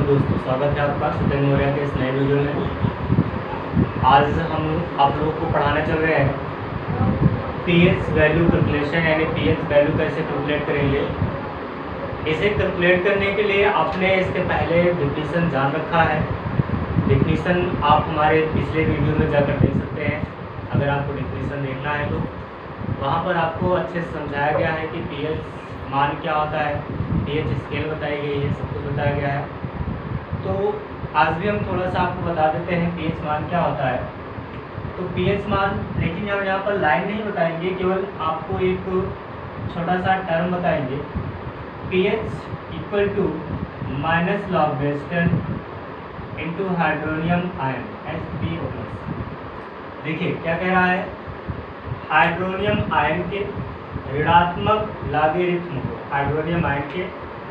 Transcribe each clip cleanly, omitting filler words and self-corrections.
दोस्तों, स्वागत है आपका सत्यन मौर्य के इस नए वीडियो में। आज हम आप लोगों को पढ़ाने चल रहे हैं पीएच वैल्यू कैलकुलेशन, यानी पीएच वैल्यू कैसे कैलकुलेट करेंगे। इसे कैलकुलेट करने के लिए आपने इसके पहले डिफिनीशन जान रखा है। डिफिनीशन आप हमारे पिछले वीडियो में जाकर देख सकते हैं, अगर आपको डिफिनीशन देखना है तो। वहाँ पर आपको अच्छे से समझाया गया है कि पीएच मान क्या होता है, पीएच स्केल बताई गई है, सब कुछ बताया गया है। तो आज भी हम थोड़ा सा आपको बता देते हैं पीएच मान क्या होता है। तो पीएच मान, लेकिन हम यहाँ पर लाइन नहीं बताएंगे, केवल आपको एक छोटा सा टर्म बताएंगे। PH equal to minus log western into hydronium ion H3O+। देखिए क्या कह रहा है, हाइड्रोनियम आयन के ऋणात्मक लॉगरिथम को, हाइड्रोनियम आयन के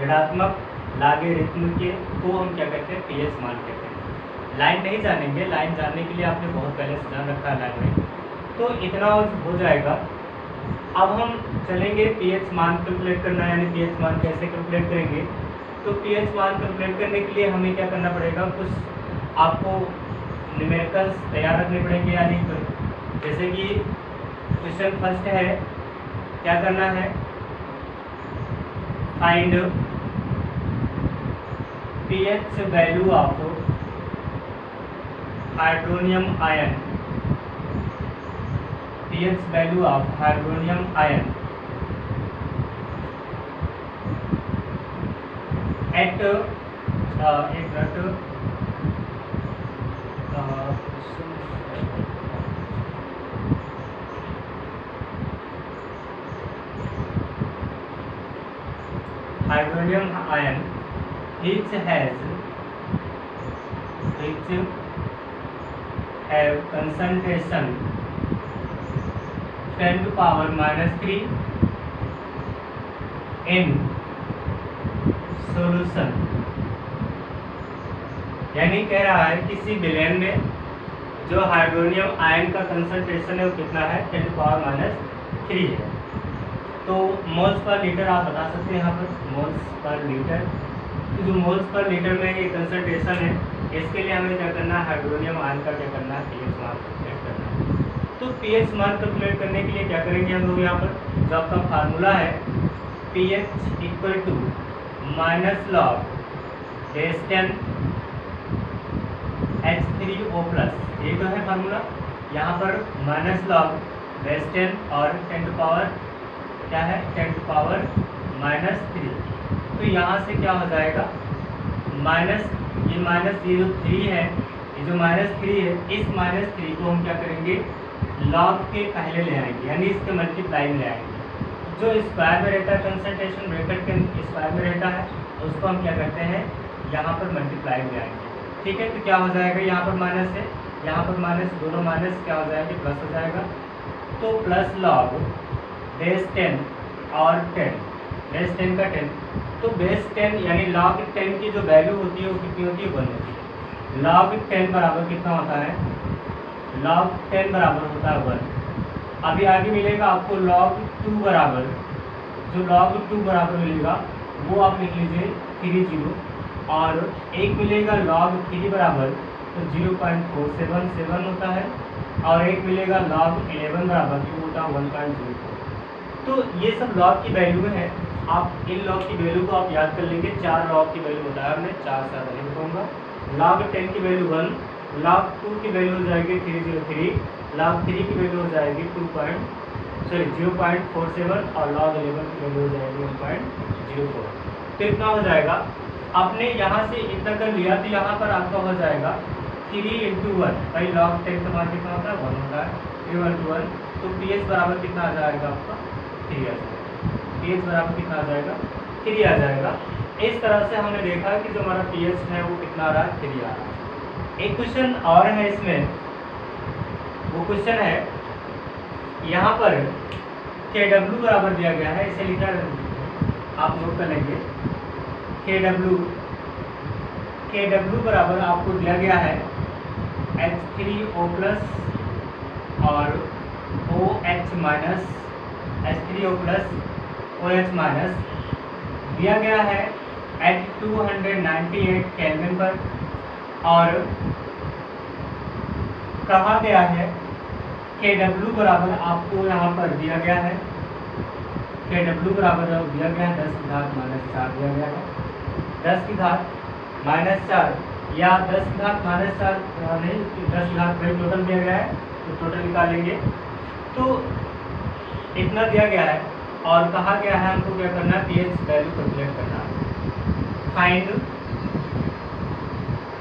ऋणात्मक लॉगरिथम के को हम क्या कहते हैं, पीएच मान कहते हैं। लाइन नहीं जानेंगे, लाइन जानने के लिए आपने बहुत पहले से जान रखा है लाइन में, तो इतना हो जाएगा। अब हम चलेंगे पीएच मान कैलकुलेट करना, यानी पीएच मान कैसे कैलकुलेट करेंगे। तो पीएच मान कैलकुलेट करने के लिए हमें क्या करना पड़ेगा, कुछ आपको न्यूमेरिकल्स तैयार रखने पड़ेंगे। यानी जैसे कि क्वेश्चन फर्स्ट है, क्या करना है, find pH value of hydronium ion, pH value of hydronium ion at hydronium ion which have concentration 10 to power -3 in solution। यानी कह रहा है किसी विलयन में जो हाइड्रोनियम आयन का कंसंट्रेशन है वो कितना है, 10 to power -3 है। तो मोल्स पर लीटर आप बता सकते हैं यहाँ पर, मोल्स पर लीटर। जो मोल्स पर लीटर में ये कंसंट्रेशन है, इसके लिए हमें क्या करना है, हाइड्रोनियम आयन का क्या करना है, पीएच मान कैलकुलेट करना है। तो पीएच मान कैलकुलेट करने के लिए क्या करेंगे हम लोग, यहाँ पर जो आपका फार्मूला है pH equal to minus log western H3O+, ये तो है फार्मूला। यहाँ पर माइनस लॉग वेस्टर्न और 10 टू पावर क्या है, 10 टू पावर -3। तो यहाँ से क्या हो जाएगा, माइनस, ये -0.3 है, ये जो -3 है, इस -3 को हम क्या करेंगे, लॉग के पहले ले आएंगे, यानी इसके मल्टीप्लाई में ले आएंगे। जो स्क्वायर में रहता है कंसंट्रेशन, ब्रैकेट के स्क्वायर में रहता है, उसको हम क्या करते हैं, यहाँ पर मल्टीप्लाई में ले आएंगे। ठीक है, तो क्या हो जाएगा, यहाँ पर माइनस है, यहाँ पर माइनस, दोनों माइनस क्या हो जाएगा, प्लस हो जाएगा। तो प्लस लॉग बेस 10 और 10, बेस 10 का 10, तो बेस 10 यानी log 10 की जो वैल्यू होती है वो कितनी होती है, 1 होती है। log 10 बराबर कितना होता है, log 10 बराबर होता है 1। अभी आगे मिलेगा आपको log 2 बराबर, जो log 2 बराबर मिलेगा वो आप लिख लीजिए 30, और एक मिलेगा log 3 बराबर, तो 0.477 होता है, और एक मिलेगा log 11 बराबर जो होता है 1.04। तो ये सब लॉग की वैल्यू है। आप इन लॉग की वैल्यू को आप याद कर लेंगे। 4 लॉग की वैल्यू बताया हमने, 4 से ज़्यादा नहीं बताऊँगा। log 10 की वैल्यू 1, log 2 की वैल्यू हो जाएगी 303, log 3 की वैल्यू हो जाएगी 0.47, और log 11 की वैल्यू हो जाएगी 1.04। तो इतना हो जाएगा। आपने यहाँ से इतना कर लिया, तो यहाँ पर आपका हो जाएगा 3 × 1, भाई log 10 का मान कितना होता है, 1 होता है, 3 × 1, तो पीएच बराबर कितना आ जाएगा आपका, 3 आ जाएगा। पीएच बराबर कितना आ जाएगा, 3 आ जाएगा। इस तरह से हमने देखा कि जो हमारा पीएच है वो कितना आ रहा है, 3 आ रहा है। एक क्वेश्चन और है इसमें, वो क्वेश्चन है यहाँ पर KW बराबर दिया गया है, इसे लिखा आप नोट कर लेंगे। KW बराबर आपको दिया गया है H3O+ और OH- H3O+ OH- दिया गया है एट 298 केल्विन पर, और कहा गया है के डब्ल्यू बराबर आपको यहाँ पर दिया गया है, के डब्ल्यू बराबर दिया गया है 10 की घात -4 दिया गया है, 10 की घात -4 या 10 की घात -4 नहीं, 10 की घात वही टोटल दिया गया है, तो टोटल निकालेंगे तो इतना दिया गया है। और कहा गया है हमको क्या करना है, पीएच वैल्यू कैलकुलेट करना है। Find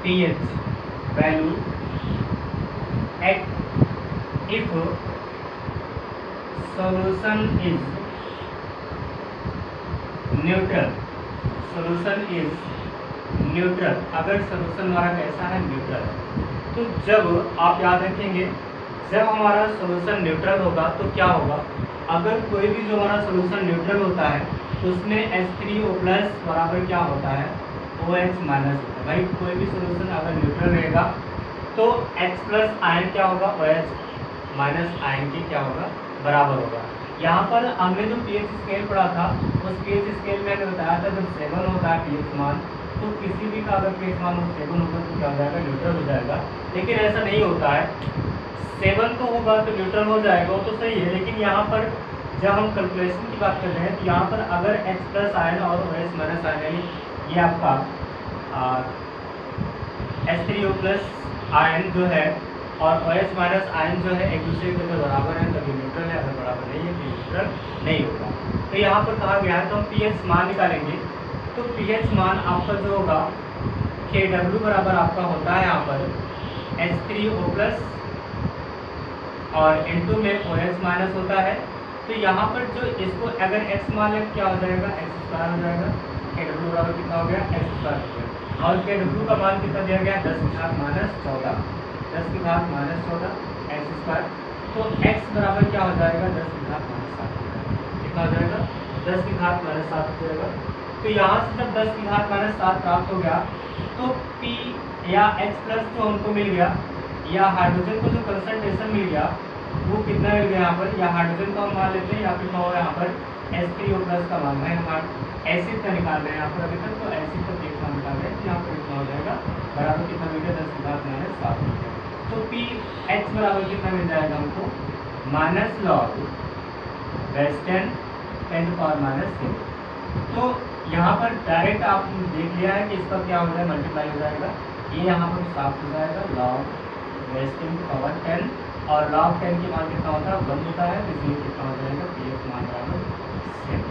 pH value at if solution is neutral, solution is neutral, अगर सॉल्यूशन हमारा कैसा है, न्यूट्रल। तो जब आप याद रखेंगे, जब हमारा सॉल्यूशन न्यूट्रल होगा तो क्या होगा, अगर कोई भी जो हमारा सॉल्यूशन न्यूट्रल होता है तो उसमें H3O+ बराबर क्या होता है, OH- होता है। भाई कोई भी सॉल्यूशन अगर न्यूट्रल रहेगा तो H+ आयन क्या होगा, OH- आयन की क्या होगा, बराबर होगा। यहाँ पर हमने जो पीएच स्केल पढ़ा था, उस पीएच स्केल में हमें बताया था जब 7 होता है पीएच मान, तो किसी भी का अगर पीएच मान 7 होगा तो क्या हो जाएगा, न्यूट्रल हो जाएगा। लेकिन ऐसा नहीं होता है, 7 तो होगा तो न्यूट्रल हो जाएगा, वो तो सही है। लेकिन यहाँ पर जब हम कैलकुलेशन की बात कर रहे हैं तो यहाँ पर अगर H+ आयन और OH- आयन यानी ये आपका H3O+ आयन जो है और OH- आयन जो है एक दूसरे के अगर बराबर है तभी न्यूट्रल है, अगर बराबर नहीं है तो न्यूट्रल नहीं होगा। तो यहाँ पर कहा गया है तो हम पीएच मान निकालेंगे, तो पीएच मान आपका जो होगा KW बराबर आपका होता है यहाँ पर H3O+ और N2 में OH- होता है। तो यहाँ पर जो इसको अगर x मान लें क्या हो जाएगा, x² हो जाएगा, KW बराबर कितना हो गया, x² हो गया। और KW का मान कितना दिया गया, 10 की घात -14, 10 की घात -14 x²। तो x बराबर क्या हो जाएगा, 10 की घात -7 कितना हो जाएगा, 10 की घात -7 हो जाएगा। तो यहाँ से जब 10 की घात -7 प्राप्त हो गया तो P या H+ जो हमको मिल गया या हाइड्रोजन को जो कंसंट्रेशन मिल गया वो कितना मिल गया, यहाँ पर या हाइड्रोजन का हम मान लेते हैं या फिर क्या होगा यहाँ पर H3O+ का मान है, हम एसिड का निकाल रहे हैं यहाँ पर अभी तक, तो एसिड का पीएच मान निकाल रहे हैं, तो यहाँ पर कितना हो जाएगा, बराबर कितना मिल गया, 10 की घात -7 मिल गया। तो pH बराबर कितना मिल जाएगा हमको, -log Western 10⁻⁶। तो यहाँ पर डायरेक्ट आप देख लिया है कि इसका क्या हो जाएगा, मल्टीप्लाई हो जाएगा, ये यहाँ पर 7 हो जाएगा log Western पावर 10, और log 10 के मान कितना होता है, 1 होता है, इसलिए कितना हो जाएगा, पीएच मान बराबर 7।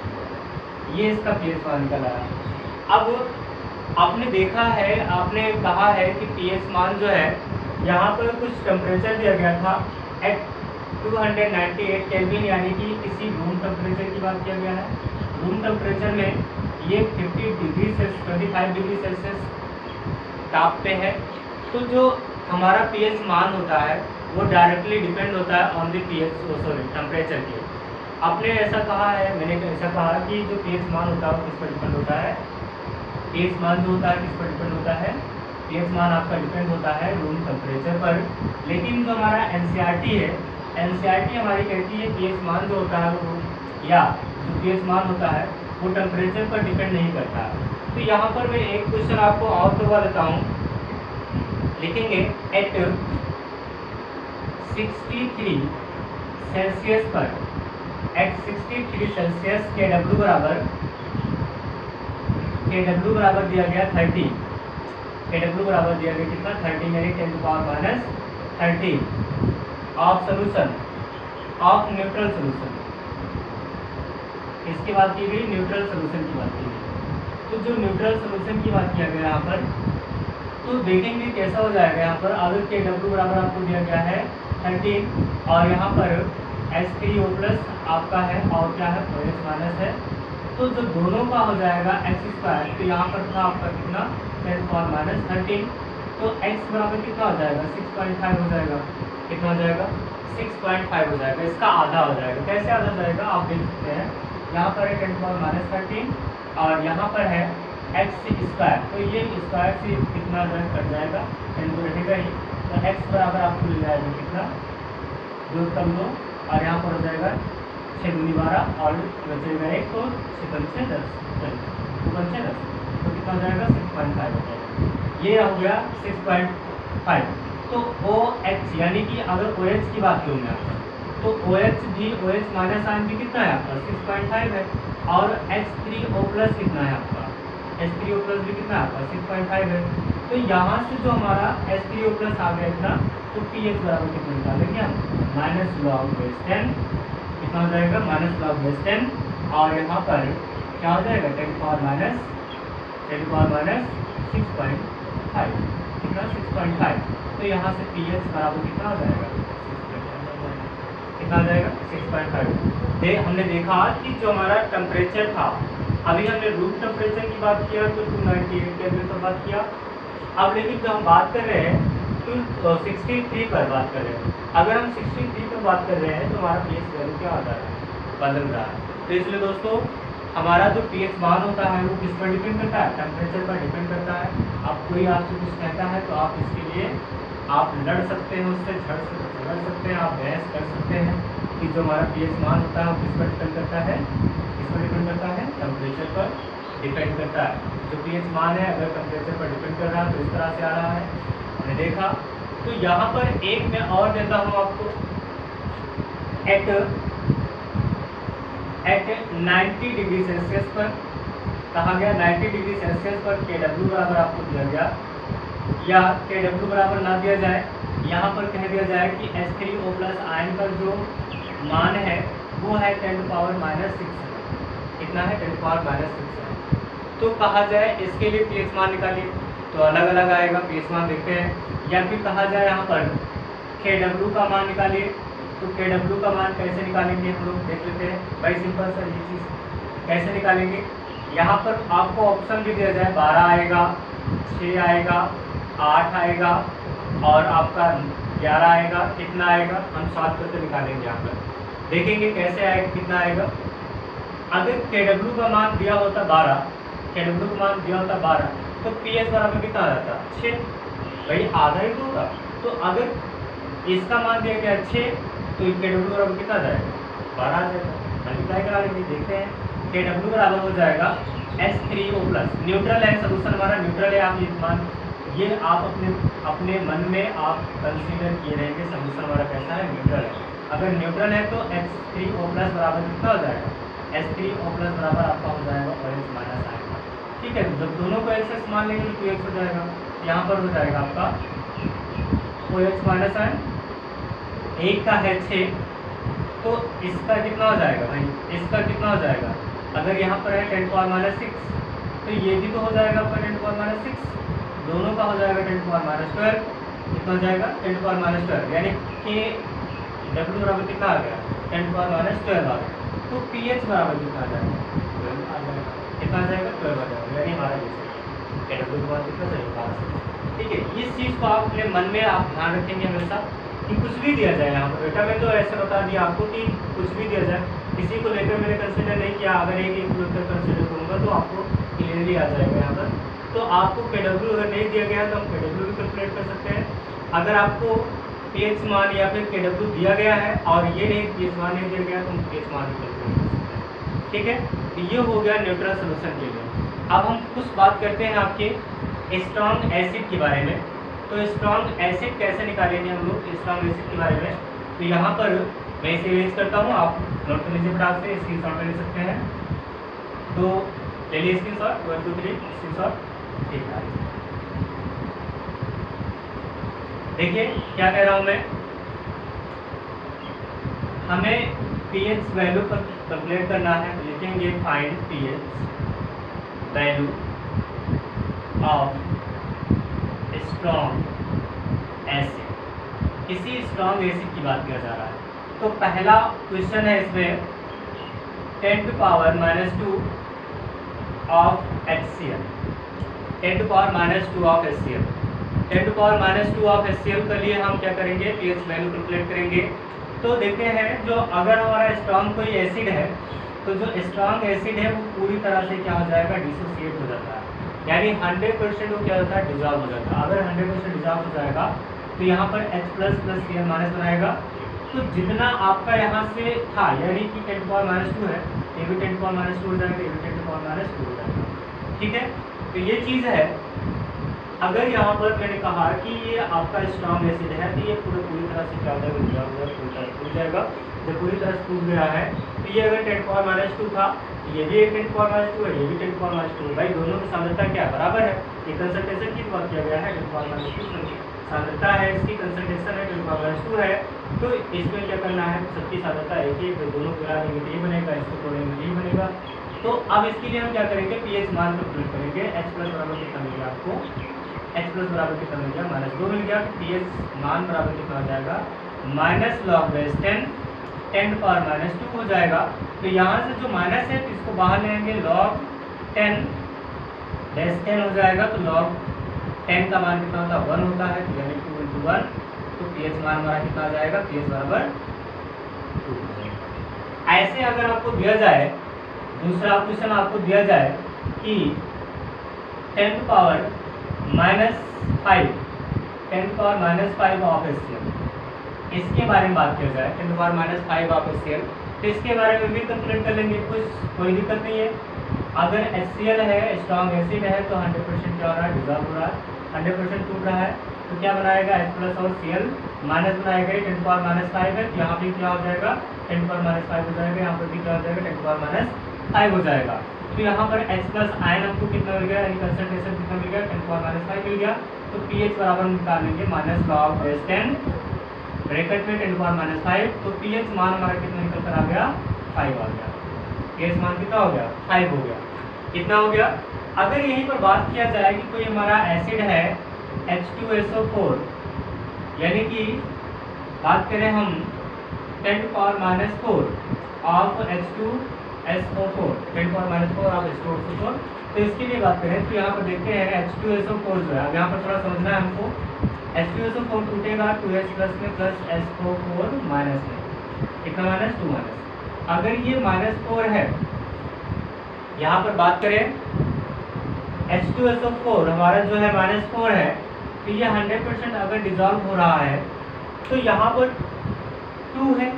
ये इसका पीएच मान निकल आया। अब आपने देखा है, आपने कहा है कि पीएच मान जो है यहाँ पर कुछ टेम्परेचर दिया गया था एट 298 केल्विन, यानी कि किसी रूम टेम्परेचर की बात किया गया है। रूम टेम्परेचर में ये 50 डिग्री सेल्सियस 25 डिग्री सेल्सियस ताप पे है। तो जो हमारा पीएच मान होता है वो डायरेक्टली डिपेंड होता है on the pH, sorry temperature के। आपने ऐसा कहा है, मैंने ऐसा कहा कि जो पीएच मान होता है वो किस पर डिपेंड होता है, पीएच मान जो होता है किस पर डिपेंड होता है, पीएच मान आपका डिपेंड होता है रूम टेम्परेचर पर। लेकिन जो हमारा एनसीईआरटी है, एनसीईआरटी हमारी कहती है पीएच मान जो होता है वो या जो पीएच मान होता है वो टेम्परेचर पर डिपेंड नहीं करता। तो यहाँ पर मैं एक क्वेश्चन आपको और करवा देता हूँ, लिखेंगे एट 63 सेल्सियस पर, एट 63 सेल्सियस KW बराबर दिया गया 30, KW बराबर दिया गया कितना, 30 यानी 10⁻13 of solution of neutral solution. इसकी बात की गई, न्यूट्रल सोल्यूशन की बात की गई। तो जो न्यूट्रल सोल्यूशन की बात किया गया यहाँ पर, तो देखेंगे कैसा हो जाएगा। यहाँ पर अगर KW बराबर आपको दिया गया है 13 और यहाँ पर H3O+ आपका है और क्या है, OH- है, तो जो दोनों का हो जाएगा x², तो यहाँ पर था आपका कितना 10⁻13, तो x बराबर कितना हो जाएगा, 6.5 हो जाएगा, कितना हो जाएगा, 6.5 हो जाएगा, इसका आधा हो जाएगा। कैसे आधा हो जाएगा आप देख सकते हैं, यहाँ पर है 10⁻13 और यहाँ पर है x², तो ये स्क्वायर से कितना जो है कट जाएगा, 10 तो रहेगा ही, तो x बराबर आपको मिल जाएगा कितना, 2 कम 2 और यहाँ पर हो जाएगा 6 दूनी 12 और बचेगा 1, तो 6 से 10। 2 बचे 10, तो कितना हो जाएगा 6.5 हो जाएगा। ये हो गया 6.5। तो OH यानी कि अगर OH की बात करूँ मैं आपका, तो OH भी OH माइनस आयन भी कितना है आपका 6.5 है, और H3O प्लस कितना है आपका, H3O प्लस भी कितना है आपका 6.5 है। तो यहाँ से जो हमारा H3O प्लस आ गया इतना, तो pH बराबर कितना निकालेंगे हम, माइनस लॉग बेस 10, कितना हो जाएगा माइनस लॉग बेस 10, और यहाँ पर क्या हो जाएगा 10 पावर माइनस 6.5, कितना 6.5। तो यहाँ से pH बराबर कितना हो जाएगा, कितना आ जाएगा 6.5। हमने देखा कि जो हमारा टेम्परेचर था, अभी हमने रूम टेम्परेचर की बात किया तो 298 केल्विन पर बात किया। अब लेकिन जो हम बात कर रहे हैं तो 63 पर बात कर रहे हैं। अगर हम 63 पर बात कर रहे हैं तो हमारा pH वैल्यू क्या होता है, बदल रहा है। तो इसलिए दोस्तों हमारा जो pH मान होता है वो किस पर डिपेंड करता है, टेम्परेचर पर डिपेंड करता है। अब कोई आपसे कुछ कहता है तो आप इसके लिए आप लड़ सकते हैं, उससे झगड़ सकते हैं, आप बहस कर सकते हैं कि जो हमारा pH मान होता है वो किस पर डिपेंड करता है, किस पर डिपेंड करता है, टेम्परेचर पर डिपेंड करता है। जो pH मान है अगर टेम्परेचर पर डिपेंड कर रहा है तो इस तरह से आ रहा है, हमने देखा। तो यहाँ पर एक मैं और देता हूँ आपको, एट 90 डिग्री सेल्सियस पर कहा गया, 90 डिग्री सेल्सियस पर KW बराबर आपको दिया गया, या KW बराबर ना दिया जाए, यहाँ पर कह दिया जाए कि H3O प्लस आयन का जो मान है वो है 10⁻⁻6, कितना है 10⁻⁻6 है। तो कहा जाए इसके लिए pH मान निकालिए, तो अलग अलग आएगा pH मान, देखते हैं। या फिर कहा जाए यहाँ पर KW का मान निकालिए, तो KW का मान कैसे निकालेंगे हम लोग देख लेते हैं। भाई सिंपल सर ये चीज़ कैसे निकालेंगे, यहाँ पर आपको ऑप्शन भी दिया जाए, 12 आएगा, 6 आएगा, 8 आएगा और आपका 11 आएगा, कितना आएगा हम साथ करके निकालेंगे। यहाँ पर देखेंगे कैसे आएगा, कितना आएगा। अगर KW का मान दिया होता 12, KW का मान दिया होता 12, तो pH बराबर कितना आ जाता 6, भाई आधा ही तो होगा। तो अगर इसका मान दिया गया 6, तो KW बराबर कितना जाएगा 12 आ जाएगा। मल्टीप्लाई करा लेंगे, देखते हैं। KW बराबर हो जाएगा H3O प्लस, न्यूट्रल है सोल्यूशन हमारा, न्यूट्रल है। आप ये आप अपने मन में आप कंसीडर किए रहेंगे सोल्यूशन हमारा कैसा है, न्यूट्रल है। अगर न्यूट्रल है तो H3O प्लस बराबर कितना हो जाएगा, H3O प्लस बराबर आपका हो जाएगा OH माइनस आएगा, ठीक है। जब दोनों को एक्सेस मान लेंगे तो QX हो जाएगा, यहाँ पर हो जाएगा आपका OH माइनस आयन, एक का है 6, तो इसका कितना हो जाएगा भाई, इसका कितना हो जाएगा। अगर यहाँ पर है 10⁻⁻6, तो ये भी तो हो जाएगा आपका 10⁻⁻6, दोनों का हो जाएगा 10⁻12, कितना हो जाएगा 10⁻12, यानी कि W बराबर कितना आ गया 10⁻12 आ गया। तो pH बराबर कितना आ जाएगा 12 आ जाएगा, कितना आ जाएगा 12 आ जाएगा, यानी हमारा KW का मान कितना जाएगा, ठीक है। इस चीज़ को आप अपने मन में आप ध्यान रखेंगे हमेशा कि कुछ भी दिया जाए। यहाँ पर बेटा मैं तो ऐसे बता दिया आपको कि कुछ भी दिया जाए, किसी को लेकर मैंने कंसिडर नहीं किया। अगर एक लेकर कंसिडर करूँगा तो आपको क्लियरली आ जाएगा यहाँ पर। तो आपको KW अगर नहीं दिया गया तो हम KW भी कैलकुलेट कर सकते हैं। अगर आपको pH मान या फिर KW दिया गया है और ये नहीं pH मान नहीं दिया गया तो हम pH मान भी कैलकुलेट कर सकते हैं, ठीक है। तो ये हो गया न्यूट्रल सोल्यूशन के लिए। अब हम कुछ बात करते हैं आपके स्ट्रॉन्ग एसिड के बारे में। तो स्ट्रॉन्ग एसिड कैसे निकालेंगे हम लोग स्ट्रॉन्ग एसिड के बारे में। तो यहाँ पर मैं इसे यूज करता हूँ, आप नोट कर लीजिए फटाक से, स्क्रीनशॉट ले सकते हैं। तो चलिए स्क्रीनशॉट 1 2 3 स्क्रीनशॉट, ठीक है। देखिए क्या कह रहा हूँ मैं, हमें pH वैल्यू पर कैलकुलेट करना है। लिखेंगे find pH value of strong acid, किसी स्ट्रॉन्ग एसिड की बात किया जा रहा है। तो पहला क्वेश्चन है इसमें 10⁻⁻2 of HCl, 10⁻⁻2 of HCl, 10⁻⁻2 of HCl के लिए हम क्या करेंगे pH वैल्यू कैलकुलेट करेंगे। तो देखते हैं जो अगर हमारा स्ट्रॉन्ग कोई एसिड है तो जो स्ट्रॉन्ग एसिड है वो पूरी तरह से क्या हो जाएगा डिसोसिएट हो जाता है, यानी 100% वो क्या होता है डिजॉल्व हो जाता है। अगर 100% डिजॉल्व हो जाएगा तो यहाँ पर H plus plus Cl minus बनाएगा। तो जितना आपका यहाँ से था यानी कि 10⁻2 है, ये भी 10⁻2 हो जाएगा, ये भी 10⁻2 हो जाएगा। ठीक है, तो ये चीज़ है। अगर यहाँ पर मैंने कहा कि ये आपका स्ट्रॉन्ग एसिड है तो ये पूरी तरह से क्या हो जाएगा, पूरी तरह टूट जाएगा। जब पूरी तरह से टूट गया है तो ये अगर 10⁻² था, ये भी 10⁻² है, ये भी 10⁻²। भाई दोनों की सांद्रता क्या बराबर है, ये कंसंट्रेशन की बात किया गया है 10⁻² सांद्रता है, इसकी कंसंट्रेशन है 10⁻² है। तो इसमें क्या करना है, सबकी सांद्रता एक ही, तो दोनों मिला देंगे तो ये बनेगा, इसको तोड़ेंगे ये बनेगा। तो अब इसके लिए हम क्या करेंगे, पीएच मान को प्लग करेंगे। H प्लस बराबर कितना मिल गया आपको, H प्लस बराबर कितना मिल गया, -2 मिल गया। पीएच मान बराबर कितना हो जाएगा, -log-10 हो जाएगा। तो यहाँ से जो माइनस है तो इसको बाहर ले आएंगे, log-10 हो जाएगा। तो log-10 का मान कितना होता है, 1 होता है, यानी 2 × 1। तो पीएच मान हमारा कितना आ जाएगा, पीएच बराबर 2। ऐसे अगर आपको दिया जाए, दूसरा क्वेश्चन आपको दिया जाए कि 10⁻⁻5 ऑफ HCl, इसके बारे में बात किया जाए 10⁻5 ऑफ HCl, तो इसके बारे में भी कैलकुलेट कर लेंगे, कोई दिक्कत नहीं है। अगर HCl है, स्ट्रॉन्ग एसिड है, तो 100% क्या हो रहा है, डिजॉल्व हो रहा है, 100% टूट रहा है। तो क्या बनाएगा, H प्लस और Cl माइनस बनाएगा, 10⁻5 है, तो यहाँ भी क्या हो जाएगा, 10⁻5 हो जाएगा, यहाँ पर भी क्या हो जाएगा, 10⁻5 हो जाएगा। तो यहाँ पर H प्लस आयन हमको कितना मिल गया, यानी कंसंट्रेशन कितना मिल गया, 10⁻5 मिल गया। तो pH बराबर निकालेंगे -log-10 ब्रैकेट में 10⁻5। तो pH मान हमारा कितना निकल कर आ गया, 5 आ गया। pH मान कितना हो गया, 5 हो गया। कितना हो गया। अगर यहीं पर बात किया जाए कि कोई हमारा एसिड है H2SO4, यानी कि बात करें हम 10⁻4 ऑफ H2SO4, 10⁻4 ऑफ H2SO4, तो इसके लिए बात करें तो यहाँ पर देखते हैं H2SO4 जो है, अब यहाँ पर थोड़ा समझना है हमको। H2SO4 टूटेगा 2H प्लस में प्लस SO4 माइनस में, कितना माइनस, 2 माइनस। अगर ये -4 है, यहाँ पर बात करें H2SO4 हमारा जो है -4 है, तो ये 100% अगर डिजॉल्व हो रहा है तो यहाँ पर 2 है,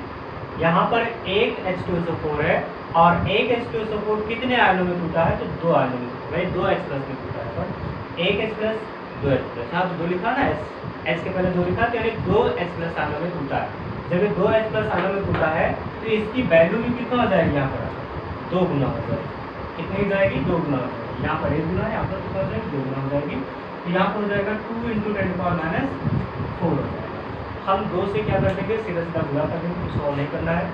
यहाँ पर एक H2SO4 है और एक H2SO4 कितने आयनों में टूटा है, तो 2 आयनों में टूटा है, 2 H प्लस में टूटा है। पर एक H प्लस 2 H प्लस, यहाँ 2 लिखा ना, H के पहले 2 लिखा, तो यानी 2 H प्लस आयनों में टूटा है। जब ये 2 H प्लस आयनों में टूटा है तो इसकी वैल्यू भी कितना हो जाएगी, यहाँ पर 2 गुना हो जाएगी। कितनी हो जाएगी, 2 गुना हो जाएगी। यहाँ पर 1 गुना है, यहाँ पर कितना हो जाएगी, 2 गुना हो जाएगी। तो यहाँ पर हो जाएगा 2 × 10⁻4 हो जाएगा। हम 2 से क्या कर देंगे, सीधा सीधा गुणा कर देंगे, कुछ और नहीं करना है।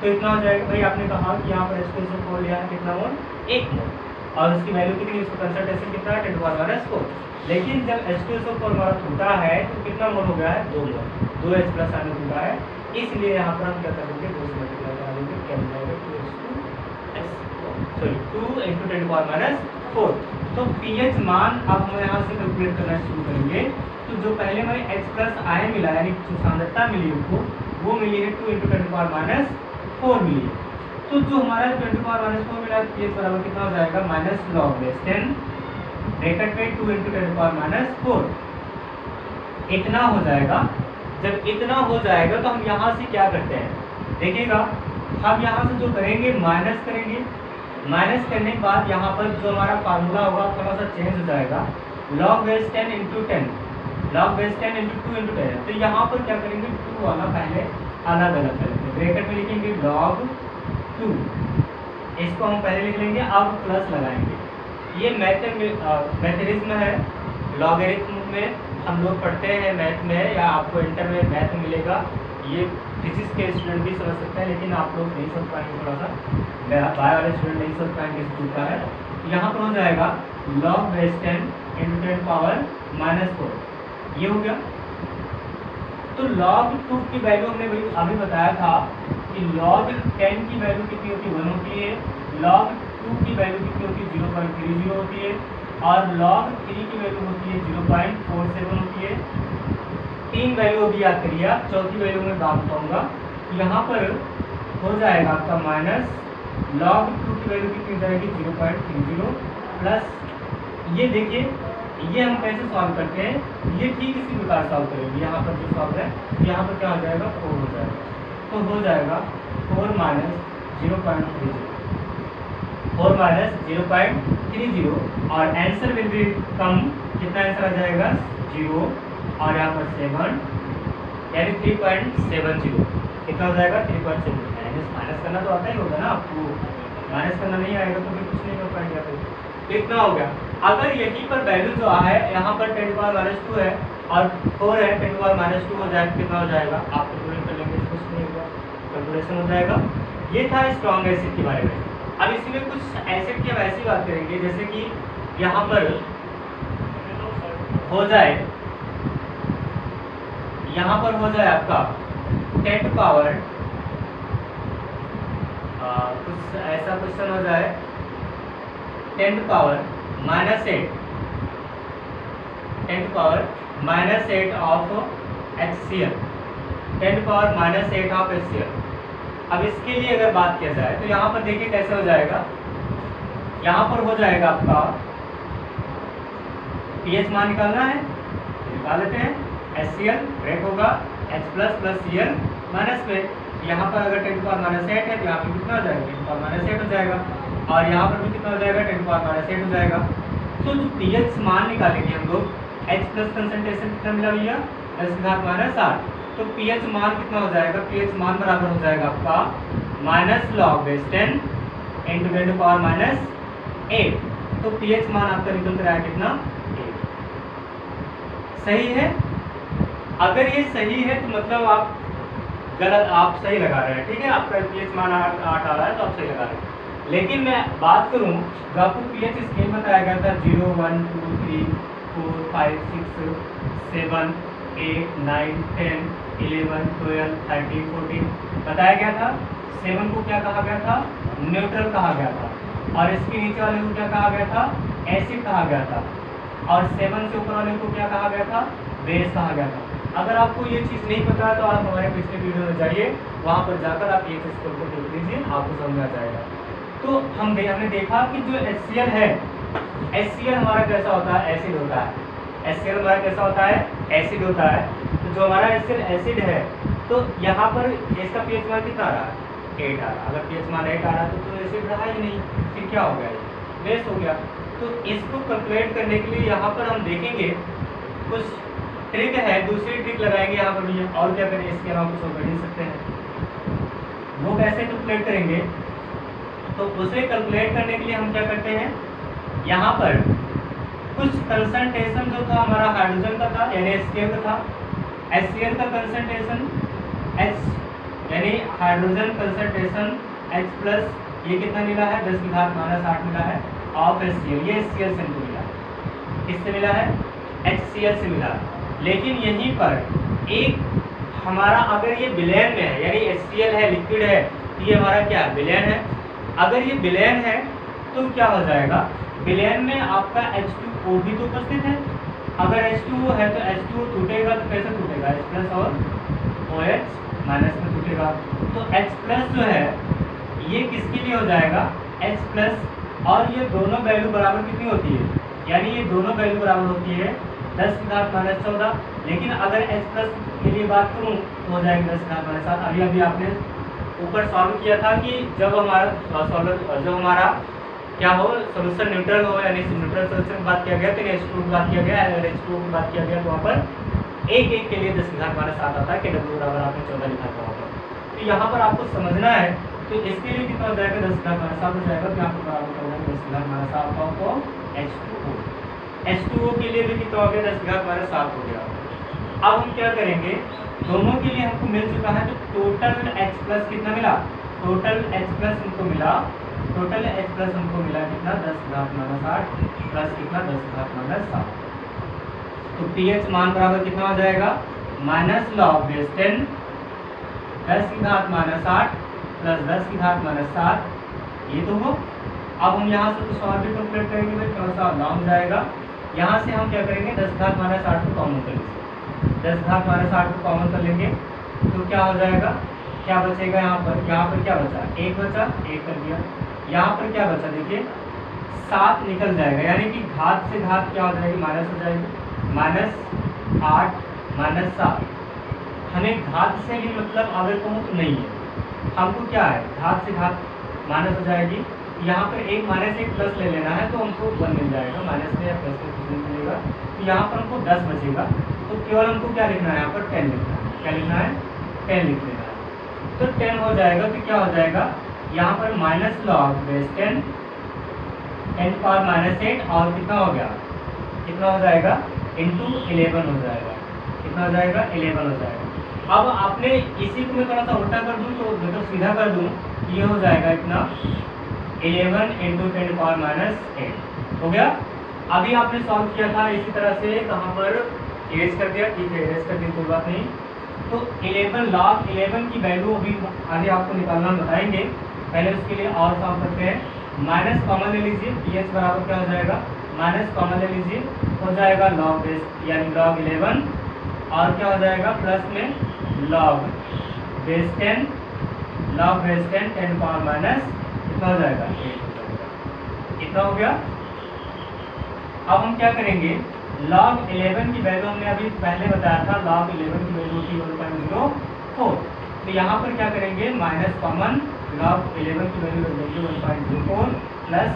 तो इतना हो जाएगा। भाई आपने कहा कि यहाँ पर H2SO4 लिया है, कितना मोल, 1 मोल, और उसकी वैल्यू कितनी, इसको कंसंट्रेशन कितना है, 10⁻4। लेकिन जब H2SO4 हमारा टूटा है तो कितना मोल हो गया है, 2 मोल, 2 H प्लस आयन टूटा है। इसलिए यहाँ पर हम क्या कर देंगे, 2 से मल्टीप्लाई करा देंगे, क्या मिल जाएगा, 2 × 10⁻4। तो pH मान अब हम यहाँ से कैलकुलेट करना शुरू करेंगे। तो जो पहले हमें H प्लस आयन मिला, यानी जो सांद्रता मिली उनको, वो मिली है 2 × 10⁻4 मिली है। तो जो हमारा 10⁻4 मिला, pH बराबर कितना हो जाएगा, -log-10 ब्रैकेट में 2 × 10⁻4 इतना हो जाएगा। जब इतना हो जाएगा तो हम यहाँ से क्या करते हैं, देखिएगा, हम यहाँ से जो करेंगे माइनस करेंगे, माइनस करने के बाद यहाँ पर जो हमारा फार्मूला होगा थोड़ा सा चेंज हो जाएगा, log-10 × 10, log-10 × 2 × 10। तो यहाँ पर क्या करेंगे, 2 वाला पहले अलग अलग करेंगे, ब्रैकेट में लिखेंगे log2, इसको हम पहले लिख लेंगे, अब प्लस लगाएंगे। ये मैथमेटिज्म है, लॉगरिथम में हम लोग पढ़ते हैं मैथ में, या आपको इंटर में मैथ में मिलेगा। ये फिजिक्स के स्टूडेंट भी समझ सकते हैं, लेकिन आप लोग नहीं समझ पाएंगे, थोड़ा सा बायो वाले स्टूडेंट नहीं समझ पाएंगे, इस टूटा है। यहाँ पर हो जाएगा log-10 × 10⁻4, ये हो गया। तो log2 की वैल्यू हमने अभी बताया था कि log-10 की वैल्यू कितनी होती है, 1 होती है, log2 की वैल्यू कितनी होती है, 0.30 होती है, और log3 की वैल्यू होती है 0.47 होती है। 3 वैल्यू अभी याद करिए आप, चौथी वैल्यू में बात बताऊंगा। यहाँ पर हो जाएगा आपका माइनस log2 की वैल्यू कितनी हो जाएगी, 0.30 प्लस, ये देखिए ये हम कैसे सॉल्व करते हैं, ये ठीक इसी प्रकार सॉल्व करेंगे। यहाँ पर जो सॉल्व है, यहाँ पर क्या हो जाएगा, 4 हो जाएगा। तो हो जाएगा 4 - 0.30, 4 - 0.30 3 0 और आंसर विल बी कम, कितना आंसर आ जाएगा 0 और यहाँ पर 7 यानी 3.70, कितना हो जाएगा 3.70। माइनस करना तो आता ही होगा ना आपको, माइनस करना नहीं आएगा तो फिर कुछ नहीं कर पाएंगे फिर। तो इतना हो गया। अगर यहीं पर वैल्यू जो है यहाँ पर 10⁻² है और 4 है, 10⁻² हो जाए कितना हो जाएगा, आप कैलकुलेट कर लेंगे, कुछ नहीं होगा, कैलकुलेशन हो जाएगा। ये था स्ट्रॉन्ग एसिड के बारे में। अब इसी में कुछ एसिड की हम ऐसी बात करेंगे जैसे कि यहाँ पर हो जाए, यहाँ पर हो जाए आपका 10 पावर कुछ ऐसा क्वेश्चन हो जाए 10 power -8, 10 power -8 of HCl, 10 power -8 of HCl। अब इसके लिए अगर बात किया जाए तो यहाँ पर देखिए कैसे हो जाएगा, यहाँ पर हो जाएगा आपका pH मान निकालना है, निकाल लेते हैं। HCl ब्रेक होगा H+ + Cl माइनस में, यहाँ पर अगर 10⁻8 है तो यहाँ पर कितना हो जाएगा 10⁻8 हो जाएगा और यहाँ पर भी कितना हो जाएगा 10⁻8 हो जाएगा। तो जो pH मान निकालेंगे हम लोग, H+ कंसंट्रेशन कितना मिला भैया 10⁻8, तो pH मान कितना हो जाएगा, pH मान बराबर हो जाएगा आपका -log10 × 10⁻8। तो pH मान आपका निकल कर आया कितना 8। सही है। अगर ये सही है तो मतलब आप गलत, आप सही लगा रहे हैं, ठीक है, आपका pH मान 8 आ रहा है तो आप सही लगा रहे हैं। लेकिन मैं बात करूं जो आपको pH स्केल बताया गया था 0 1 2 3 4 5 6 7 8 9 10 11 12 13 14 बताया गया था। 7 को क्या कहा गया था, न्यूट्रल कहा गया था, और इसके नीचे वाले को क्या कहा गया था, एसिड कहा गया था, और 7 से ऊपर वाले को क्या कहा गया था, बेस कहा गया था। अगर आपको ये चीज़ नहीं पता है तो आप हमारे पिछले वीडियो में जाइए, वहाँ पर जाकर आप ये स्कोर को देख लीजिए, आपको समझ में आ जाएगा। तो हमने देखा कि जो HCl है, HCl हमारा कैसा होता है, एसिड होता है। HCl हमारा कैसा होता है, एसिड होता है। तो जो हमारा HCl एसिड है तो यहाँ पर इसका pH मान कितना आ रहा है 8 आ रहा है। अगर pH मान 8 आ रहा है तो एसिड रहा ही नहीं, फिर क्या हो गया, बेस हो गया। तो इसको कैलकुलेट करने के लिए यहाँ पर हम देखेंगे कुछ ट्रिक है, दूसरी ट्रिक लगाएंगे यहाँ पर भी, और क्या करें, इसके अलावा कुछ और कर नहीं सकते हैं। वो कैसे कैलकुलेट करेंगे, तो उसे कैलकुलेट करने के लिए हम क्या करते हैं, यहाँ पर कुछ कंसंट्रेशन जो था हमारा हाइड्रोजन का था यानी HCl का था, HCl का कंसंट्रेशन H यानी हाइड्रोजन कंसंट्रेशन H+, ये कितना मिला है 10⁻8 मिला है ऑफ HCl, ये HCl से हमको मिला, किससे मिला है, HCl से मिला। लेकिन यहीं पर एक हमारा अगर ये विलयन में है यानी HCl है, लिक्विड है, तो ये हमारा क्या है, विलयन है। अगर ये विलयन है तो क्या हो जाएगा, विलयन में आपका H2O भी तो उपस्थित है। अगर H2O है तो H2O टूटेगा तो कैसे टूटेगा, H+ और OH- में टूटेगा। तो H+ जो है ये किसके लिए हो जाएगा, H+, और ये दोनों वैल्यू बराबर कितनी होती है, यानी ये दोनों वैल्यू बराबर होती है 10⁻14। लेकिन अगर H+ के लिए बात करूँ तो हो जाएगी 10⁻7। अभी आपने ऊपर सॉल्व किया था कि जब हमारा क्या हो, सोल्यूशन न्यूट्रल हो यानी न्यूट्रल सोल्यूशन की बात किया गया तो H2 की बात किया गया, अगर H2 की बात किया गया तो वहाँ पर एक के लिए 10⁻7 आता है, KW बराबर आपने 14 लिखा था वहाँ पर। तो यहाँ पर आपको समझना है, तो इसके लिए कितना हो जाएगा 10⁻7 हो जाएगा, तो यहाँ पर बराबर हो जाएगा 10⁻7 को H2O। H2O के लिए भी कितना हो गया 10⁻7 हो गया। अब हम क्या करेंगे, दोनों के लिए हमको मिल चुका है, तो टोटल H+ कितना मिला, टोटल H+ हमको मिला, टोटल H+ हमको मिला कितना 10⁻8 प्लस कितना 10⁻7। तो pH मान बराबर कितना हो जाएगा, -log10 10⁻8 प्लस 10⁻7, ये तो हो। अब हम यहाँ से कुछ और भी कैलकुलेट करेंगे भाई, थोड़ा सा लॉन्ग जाएगा। यहाँ से हम क्या करेंगे 10⁻8 को कॉमन कर लीजिए, 10⁻8 को कॉमन कर लेंगे तो क्या हो जाएगा, क्या बचेगा यहाँ पर क्या बचा, 1 बचा, 1 कर दिया। यहाँ पर क्या बचा देखिए 7 निकल जाएगा, यानी कि घात से घात क्या हो जाएगी, माइनस हो जाएगी, -8 -7। हमें घात से भी मतलब अगर कहूँ तो नहीं है, हमको क्या है घात से घात माइनस हो जाएगी, यहाँ पर एक माइनस एक प्लस ले लेना है तो हमको 1 मिल जाएगा, माइनस में या प्लस में कुछ नहीं मिलेगा। तो यहाँ पर हमको 10 बचेगा, तो केवल हमको क्या लिखना है, यहाँ पर 10 लिखना है। क्या लिखना है, 10 लिख लेना है। तो 10 हो जाएगा, तो क्या हो जाएगा, यहाँ पर माइनस लॉग बेस 10 पावर -8 और कितना हो गया, कितना हो जाएगा, इंटू 11 हो जाएगा। कितना हो जाएगा, 11 हो जाएगा। अब आपने इसी को मैं थोड़ा सा उल्टा कर दूँ, तो मतलब सीधा कर दूँ, ये हो जाएगा इतना 11 इंटू 10 पावर -8 हो गया। अभी आपने सॉल्व किया था इसी तरह से, कहाँ पर इरेज कर दिया, ठीक है इरेज कर दिया, कोई बात नहीं। तो 11 log 11 की वैल्यू अभी आगे आपको निकालना बताएंगे, पहले उसके लिए और सॉल्व करते हैं। माइनस कॉमन ले लीजिए, ph बराबर क्या हो जाएगा, माइनस कॉमन ले लीजिए, हो जाएगा log बेस यानी log 11 और क्या हो जाएगा प्लस में log बेस 10 10 पावर माइनस कितना हो जाएगा, 8 हो जाएगा। कितना हो गया। अब हम क्या करेंगे, log 11 की वैल्यू हमने अभी पहले बताया था, log 11 की वैल्यू होती है 1.04। तो यहाँ पर क्या करेंगे, माइनस कॉमन, log 11 की वैल्यू हो जाएगी 1.04 प्लस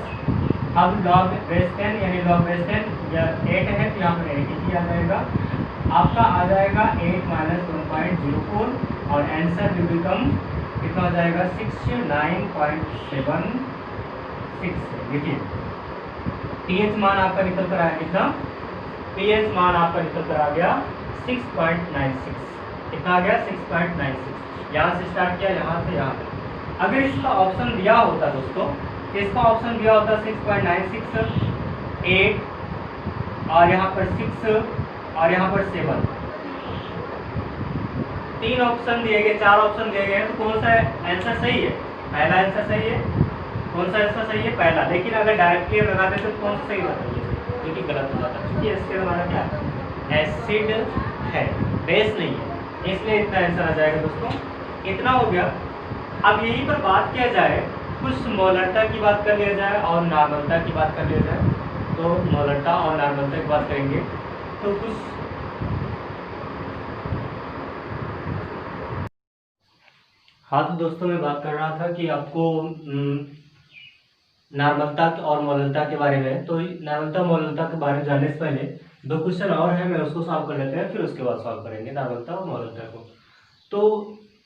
अब log बेस 10 यानी log बेस 10 या 8 है तो यहाँ पर 8 ही आ जाएगा। आपका आ जाएगा 8 माइनस 1.04 और आंसर विल बिकम कितना हो जाएगा, 69.76। देखिए pH मान आपका निकल कर आया कितना, pH मान आपका निकल कर आ गया 6.96। कितना आ गया, 6.96। यहाँ से स्टार्ट किया, यहाँ से यहाँ तक। अगर इसका ऑप्शन दिया होता दोस्तों, इसका ऑप्शन दिया होता 6.96, 8 और यहाँ पर 6 और यहाँ पर 7, 3 ऑप्शन दिए गए, 4 ऑप्शन दिए गए, तो कौन सा आंसर सही है, पहला आंसर सही है। कौन सा आंसर सही है, पहला। लेकिन अगर डायरेक्टली लगा देते तो कौन सा सही बताइए, जो कि गलत हो जाता है, क्योंकि इसके हमारा क्या एसिड है, बेस नहीं है, इसलिए इतना आंसर आ जाएगा दोस्तों। इतना हो गया। अब यहीं पर बात किया जाए, कुछ मोलरता की बात कर लिया जाए और नॉर्मलता की बात कर लिया जाए। तो मोलरता और नॉर्मलता की बात करेंगे तो कुछ हाँ, तो दोस्तों मैं बात कर रहा था कि आपको नॉर्मलता और मोलरता के बारे में। तो नॉर्मलता मोलरता के बारे में जानने से पहले 2 क्वेश्चन और है, मैं उसको सॉल्व कर लेते हैं, फिर उसके बाद सॉल्व करेंगे नॉर्मलता और मोलरता को। तो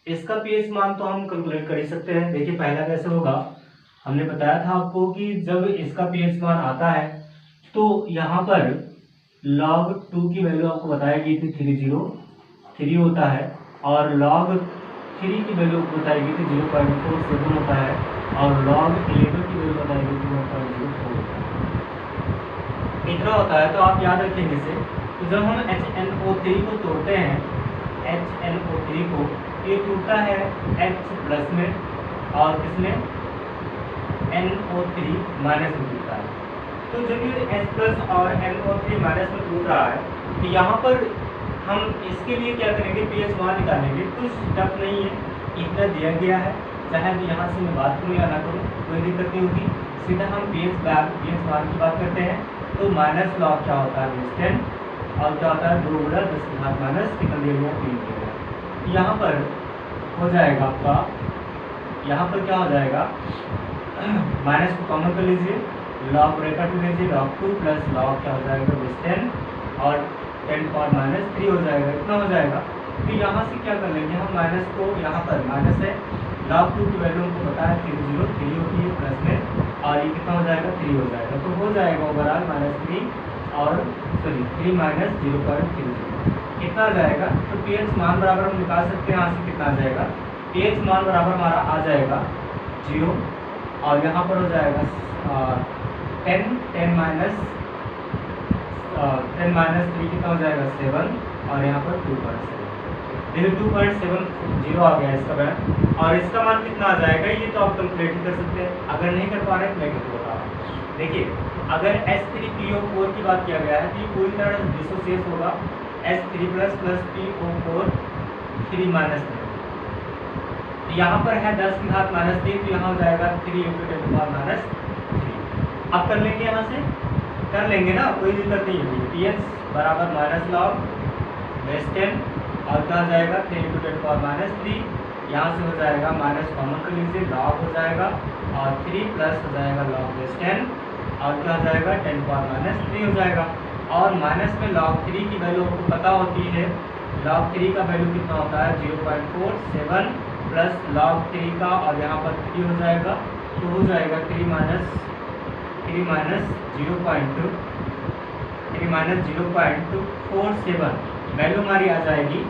इसका pH मान तो हम कैलकुलेट कर ही सकते हैं। देखिए पहला कैसे होगा, हमने बताया था आपको कि जब इसका pH मान आता है तो यहाँ पर log 2 की वैल्यू आपको बताएगी थी 303 होता है, और log 3 की वैल्यू बताएगी थी 0.47 होता है, और log 11 की वैल्यू बताएगी थी 1.04 होता है। इतना होता है। तो आप याद रखेंगे इसे। तो जब हम HNO3 को तोड़ते हैं, HNO3 को, ये टूटता है H प्लस में और किसमें, NO3 माइनस में टूटता है। तो जब ये H प्लस और NO3 माइनस में टूट रहा है, तो यहाँ पर हम इसके लिए क्या करेंगे, pH मान निकालेंगे। कुछ टफ नहीं है, इतना दिया गया है, चाहे तो यहाँ से मैं बात करूँ या ना करूँ कोई दिक्कत नहीं होगी। सीधा हम pH मान की बात करते हैं। तो माइनस लॉग क्या होता है, बेस 10 और क्या होता है 2 गुणा 10 की घात माइनस कितना दे दिया, 3 दे दिया। यहाँ पर हो जाएगा आपका, यहाँ पर क्या हो जाएगा, माइनस को कॉमन कर लीजिए, लॉग ब्रैकेट में लीजिए, log 2 प्लस लॉग क्या हो जाएगा, बेस 10 और 10 पावर -3 हो जाएगा। इतना हो जाएगा। फिर यहाँ से क्या कर लेंगे हम, माइनस को, यहाँ पर माइनस है, log 2 की वैल्यू हमको पता है 303 होती है प्लस में, और ये कितना हो जाएगा, 3 हो जाएगा। तो हो जाएगा ओवरऑल -3 और 3 माइनस 0.30 कितना आ जाएगा। तो pH मान बराबर हम निकाल सकते हैं, यहाँ से कितना आ जाएगा, pH मान बराबर हमारा आ जाएगा 0, और यहाँ पर हो जाएगा 10 माइनस 3 कितना हो जाएगा, 7, और यहाँ पर 2.7। देखिए 2.70 आ गया इसका मान, और इसका मान कितना आ जाएगा, ये तो आप कैलकुलेट ही कर सकते हैं। अगर नहीं कर पा रहे तो मैं कैसे बता रहा हूँ। देखिए अगर H3PO4 की बात किया गया है तो ये पूरी तरह से डिसोसिएट होगा, H3 प्लस PO4 3 माइनस में। तो यहाँ पर है 10 की घात -3, तो यहाँ हो जाएगा 3 × 10⁻³ अब कर लेंगे, यहाँ से कर लेंगे ना, कोई दिक्कत नहीं होगी। pH बराबर -log बेस 10 और क्या हो जाएगा 3 × 10⁻³ यहाँ से हो जाएगा माइनस कॉमन कर लीजिए, लॉग हो जाएगा और 3 प्लस हो जाएगा लॉग बेस 10 और क्या हो जाएगा 10 पावर माइनस 3 हो जाएगा। और माइनस में log 3 की वैल्यू आपको पता होती है, log 3 का वैल्यू कितना होता है 0.47 प्लस log 3 का और यहाँ पर 3 हो जाएगा तो हो जाएगा 3 माइनस 0.47 वैल्यू हमारी आ जाएगी।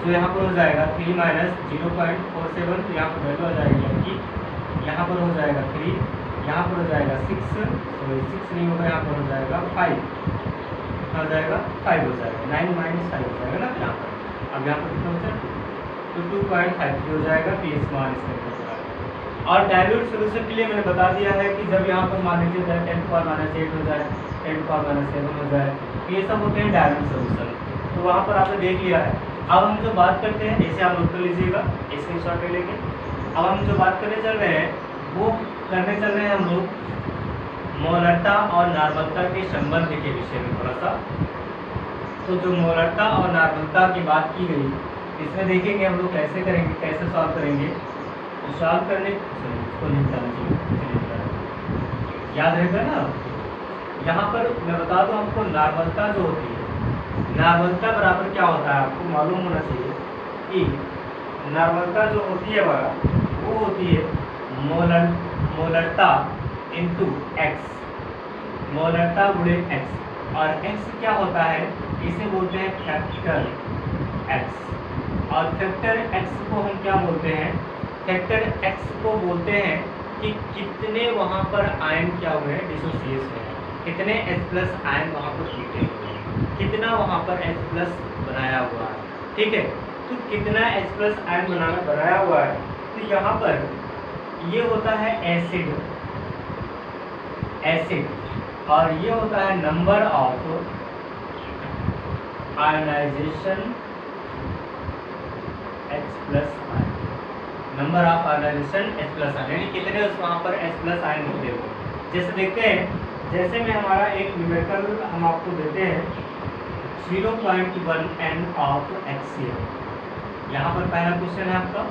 तो यहाँ पर हो जाएगा 3 माइनस 0.47 तो यहाँ पर वैल्यू आ जाएगी आपकी, यहाँ पर हो जाएगा 3, यहाँ पर हो जाएगा 6 नहीं होगा, यहाँ पर हो जाएगा 5 हो जाएगा 5 हो जाएगा 9 माइनस 5 हो जाएगा ना यहाँ पर। अब यहाँ पर कितना हो जाएगा तो 2.53 हो जाएगा पीएच मान इसका। और डाइल्यूट सोल्यूशन के लिए मैंने बता दिया है कि जब यहाँ पर मान लीजिए 10 पावर माइनस 8 हो जाए, 10 पावर माइनस 7 हो जाए, ये सब होते हैं डाइल्यूट सोल्यूशन। तो वहाँ पर आपने देख लिया है। अब हम जो बात करते हैं, इसे आप नोट कर लीजिएगा, स्क्रीनशॉट ले लेंगे। अब हम जो बात करने चल रहे हैं वो करने चल रहे हैं हम लोग मोलरता और नॉर्मलता के संबंध के विषय में थोड़ा सा। तो जो मोलरता और नॉर्मलता की बात की गई, इसमें देखेंगे हम लोग कैसे करेंगे, कैसे सॉल्व करेंगे। तो सॉल्व करने को निपटाना चाहिए, याद रहेगा ना। यहाँ पर मैं बता दूँ आपको, नॉर्मलता जो होती है, नॉर्मलता बराबर क्या होता है आपको मालूम होना चाहिए कि नॉर्मलता जो होती है वो होती है मोलरता इंटू एक्स, मोलरता गुणे एक्स। और एक्स क्या होता है, इसे बोलते हैं फैक्टर एक्स। और फैक्टर एक्स को हम क्या बोलते हैं, फैक्टर एक्स को बोलते हैं कि कितने वहाँ पर आयन क्या हुए हैं डिसोसिएट हुए हैं, कितने H प्लस आयन वहाँ पर छूटे हुए हैं, कितना वहाँ पर H प्लस बनाया हुआ है। ठीक है, तो कितना H प्लस आयन बनाया हुआ है। तो यहाँ पर ये होता है एसिड और ये होता है number of ionization H plus ion, number of ionization H plus ion, यानी कितने उस वहाँ पर H प्लस आयन होते हैं। जैसे देखते हैं, जैसे में हमारा एक न्यूमेरिकल हम आपको देते हैं 0.1 N ऑफ HCl। यहाँ पर पहला क्वेश्चन है आपका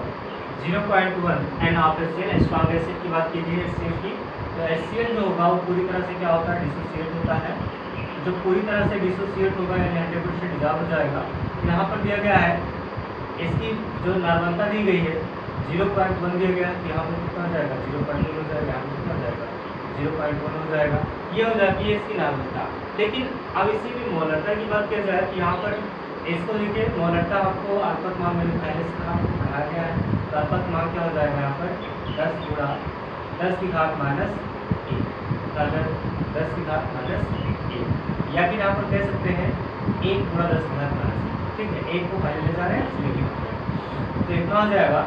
0.1 N of HCl, strong acid की बात कीजिए HCl की। तो HCl जो होगा वो पूरी तरह से क्या होता है डिसोसिएट होता है। जो पूरी तरह से डिसोसिएट होगा यानी 100% डिसॉल्व हो जाएगा। यहाँ पर दिया गया है इसकी जो नॉर्मलता दी गई है 0.1 दिया गया है, यहाँ पर कितना हो जाएगा 0.1 हो जाएगा, यहाँ पर कितना हो जाएगा 0.1 हो जाएगा। ये हो जाती है इसकी नॉर्मलता। लेकिन अब इसी भी मोलरता की बात किया जाए तो यहाँ पर इसको देखिए, मोलरता आपको अल्पत मान मैंने पहले से पढ़ाया गया है। तो अल्पत मान क्या हो जाएगा यहाँ पर 10 गुणा 10 की घात माइनस 1, अगर 10 की घात माइनस 1, या फिर यहाँ पर कह सकते हैं 1 गुणा 10 की घात माइनस 1। ठीक है, 1 को पहले ले जा रहे हैं इसलिए तो इतना हो जाएगा।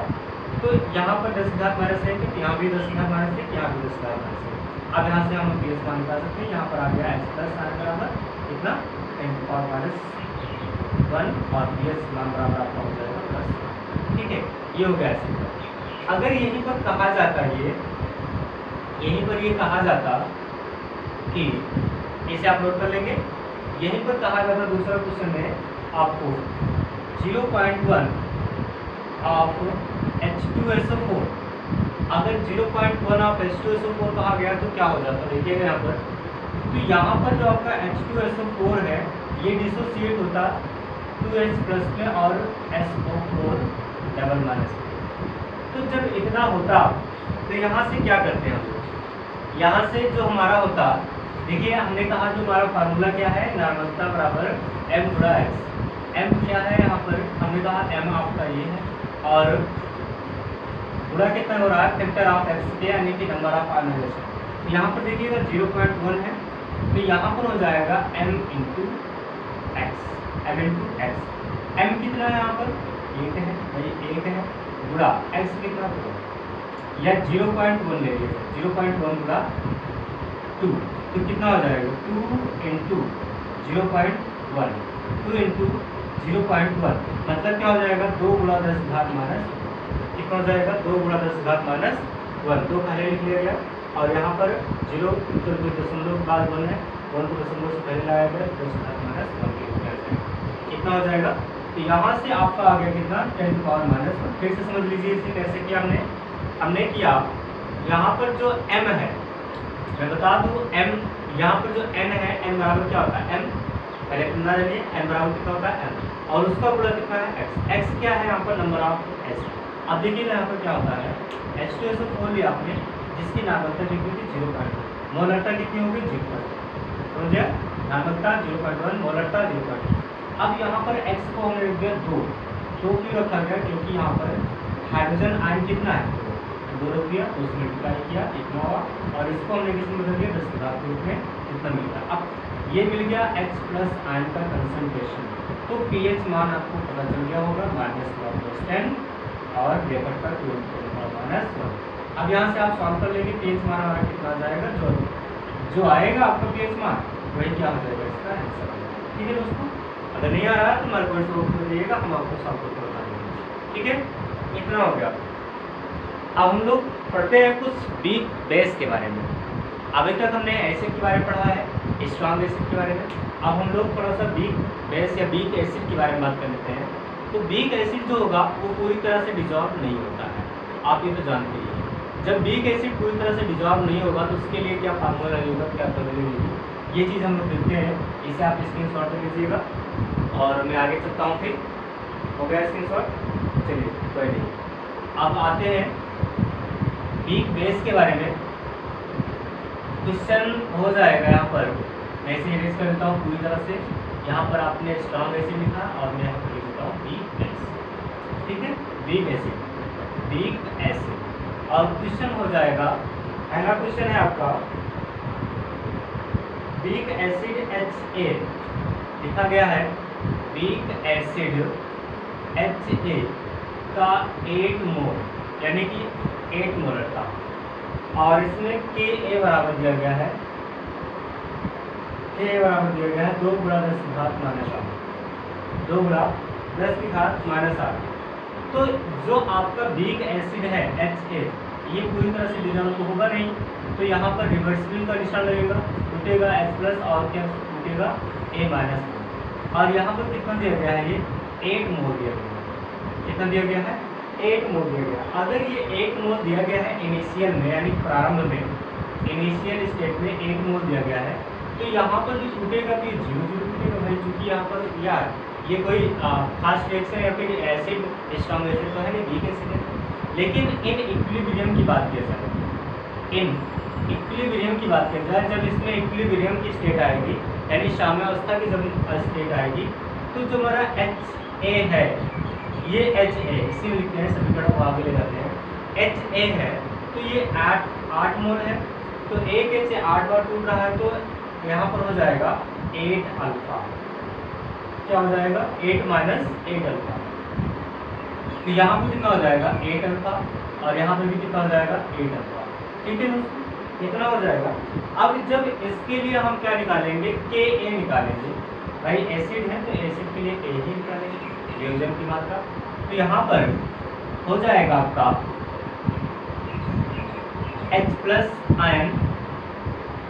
तो यहाँ पर 10 की घात माइनस 1, यहाँ भी 10 की घात माइनस 1, यहाँ भी 10 की घात माइनस 1। अब यहाँ से हम पीएच मान निकाल सकते हैं। यहाँ पर आ गया H प्लस आयन बराबर इतना 10 पावर माइनस 1 और पीएच मान बराबर आपका हो जाएगा प्लस। ठीक है, ये हो गया ऐसे। अगर यहीं पर कहा जाता यहीं पर ये कहा जाता कि इसे आप नोट कर लेंगे, यहीं पर कहा जाता दूसरा क्वेश्चन में आपको 0.1 ऑफ H2SO4, अगर 0.1 ऑफ H2SO4 कहा गया तो क्या हो जाता है देखिएगा यहाँ पर। तो यहाँ पर जो आपका H2SO4 है ये डिसोसिएट होता 2H प्लस में और SO4 डबल माइनस। तो जब इतना होता तो यहाँ से क्या करते हैं हम लोग, यहाँ से जो हमारा होता, देखिए हमने कहा जो हमारा फार्मूला क्या है, नॉर्मलता बराबर m गुणा x। m क्या है यहाँ पर हमने कहा m आपका ये है और गुणा कितना हो रहा है फैक्टर ऑफ x के यानी कि नंबर ऑफ आयनाइजेशन। यहाँ पर देखिएगा 0.1 है तो यहाँ पर हो जाएगा m into x, m into x. m कितना है यहाँ पर 1 है, भाई 1 है, गुणा x कितना होगा या 0.1 ले लीजिए, 0.1 गुणा 2 तो कितना हो जाएगा 2 इंटू 0.1, 2 इंटू 0.1 मतलब क्या हो जाएगा 2 गुणा 10 घात माइनस, कितना हो जाएगा 2 गुणा 10 घात माइनस 1, 2 पहले लिख लिया गया और यहाँ पर 0 तो जो दशमलव बाद 1 है 1 को दशमलव से पहले लाया गया 10 घात माइनस 1 कितना हो जाएगा तो यहाँ से आपका आ गया कितना 10⁻⁻1। फिर से समझ लीजिए इसे कैसे किया हमने किया यहाँ पर जो m है, मैं बता दूँ m यहाँ पर जो n है, n बराबर क्या होता है m, पहले कितना जानिए n बराबर कितना होता है m, और उसका गुणा कितना है x। x क्या है यहाँ पर नंबर ऑफ s। अब देखिए यहाँ पर क्या होता है H2SO4 लिया आपने जिसकी नागरिकता कितनी थी 0.1, मोलरता कितनी होगी 0.1, समझे, नागरिकता 0.1, मोलरता 0.1। अब यहाँ पर x को हमने रख दिया 2 क्यों रखा गया, क्योंकि यहाँ पर हाइड्रोजन आयन कितना है 2 रख दिया, तो उसमें मल्टीप्लाई किया इतना हुआ, और इसको हमने किसमें बदल दिया 10 के रूप में कितना मिलता है। अब ये मिल गया H प्लस आयन का कंसंट्रेशन, तो pH मान आपको पता चल गया होगा -10 और ब्रैकेट का 2 अब यहाँ से आप सॉल्व कर लेंगे, pH मान हमारा कितना आ जाएगा, जो आएगा आपका pH मान वही क्या हो जाएगा इसका आंसर। ठीक है दोस्तों, अगर नहीं आ रहा है तो हमारे कोई सॉल्व कर दिएगा, हम आपको सॉल्व करके बता देंगे। ठीक है, इतना हो गया। अब हम लोग पढ़ते हैं कुछ वीक बेस के बारे में। अभी तक हमने एसिड के बारे में पढ़ा है, स्ट्रॉन्ग एसिड के बारे में। अब हम लोग थोड़ा सा वीक बेस या वीक एसिड के बारे में बात कर लेते हैं। तो वीक एसिड जो होगा वो पूरी तरह से डिजॉल्व नहीं होता है, आप ये तो जानते ही हैं। जब वीक एसिड पूरी तरह से डिजॉल्व नहीं होगा तो उसके लिए क्या फार्मूला लगेगा, क्या फॉर्मूला लगेगी, ये चीज़ हम लोग देखते हैं। इसे आप स्क्रीनशॉट ले लीजिएगा और मैं आगे चलता हूँ। फिर हो गया स्क्रीनशॉट, चलिए कोई नहीं। अब आते हैं वीक बेस के बारे में। क्वेश्चन हो जाएगा यहाँ पर, मैं इसे इरेज कर देता हूँ पूरी तरह से। यहाँ पर आपने स्ट्रॉन्ग एसिड लिखा और मैं यहाँ पर लिख देता हूँ वीक एसिड। ठीक है, वीक एसिड, वीक एसिड। और क्वेश्चन हो जाएगा, पहला क्वेश्चन है आपका वीक एसिड HA लिखा गया है, वीक एसिड HA का 8 मोल यानी कि 8 मोलरता, और इसमें Ka बराबर दिया गया है, Ka बराबर दिया गया है 2 × 10⁻⁻8, 2 × 10⁻⁸। तो जो आपका वीक एसिड है HA ये पूरी तरह से डिजॉल्व तो होगा नहीं, तो यहाँ पर रिवर्सिबल का निशान लगेगा, टूटेगा H+ और क्या टूटेगा A-। और यहाँ पर कितना दिया गया है, ये 8 मोल दिया गया है। कितना दिया गया है, 8 मोल दिया गया। अगर ये 8 मोल दिया गया है इनिशियल में यानी प्रारंभ में, इनिशियल स्टेट में 8 मोल दिया गया है, तो यहाँ पर जो टूटेगा तो ये 0 टूटेगा भाई, चूँकि यहाँ पर यार ये कोई खास रिएक्शन या फिर एसिड स्ट्रॉन्ग एसिड तो है नहीं, वीक एसिड है। लेकिन इन इक्विलिब्रियम की बात की जाए, इन इक्विलिब्रियम की बात की जाए, जब इसमें इक्विलिब्रियम की स्टेट आएगी यानी साम्यावस्था की जब स्टेट आएगी, तो जो हमारा HA है, ये HA इसी में लिखते हैं, सभी तरफ आगे ले जाते हैं, HA है तो ये 8 मोल है, तो एक HA 8 बार टूट रहा है, तो यहाँ पर हो जाएगा 8 अल्फा। क्या हो जाएगा 8 - 8 अल्फा। तो यहाँ पर कितना हो जाएगा 8 अल्फा, और यहाँ पर भी कितना हो जाएगा 8 अल्फा। ठीक है दोस्तों, इतना हो जाएगा। अब जब इसके लिए हम क्या निकालेंगे, Ka निकालेंगे भाई, एसिड है तो एसिड के लिए A ही निकालेंगे, वियोजन की मात्रा। तो यहाँ पर हो जाएगा आपका H+ आयन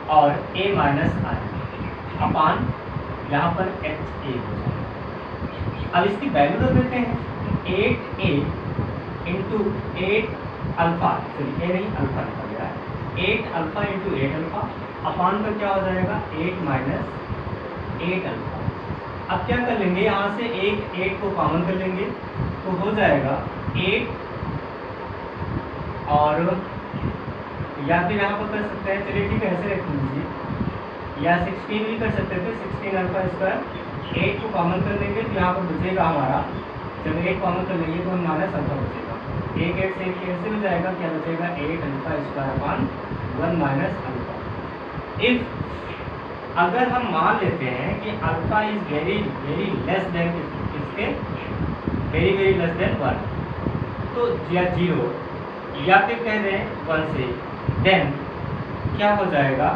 और A- आयन अपान यहाँ पर HA हो जाएगा। अब इसकी वैल्यू रख देते हैं, 8A × 8 अल्फा, सॉरी A नहीं अल्फा लिखा गया है, 8 अल्फा × 8 अल्फा अपान का क्या हो जाएगा 8 - 8 अल्फा। अब क्या कर लेंगे, यहाँ से 8 को कॉमन कर लेंगे, तो हो जाएगा 8, और या फिर यहाँ पर कर सकते हैं, चलिए ठीक है ऐसे रख लीजिए, या 16 भी कर सकते थे, 16 अल्फा स्क्वायर। 8 को कॉमन कर लेंगे तो यहाँ पर बचेगा हमारा, जब 8 कॉमन कर लेंगे तो माइनस अल्फा बचेगा, 8 से 1 कैंसिल हो जाएगा, क्या बचेगा 8 alpha square upon 1 - alpha. If अगर हम मान लेते हैं कि alpha is very less than, इसके वेरी लेस देन 1, तो या 0 या फिर कह दें 1 से, देन क्या हो जाएगा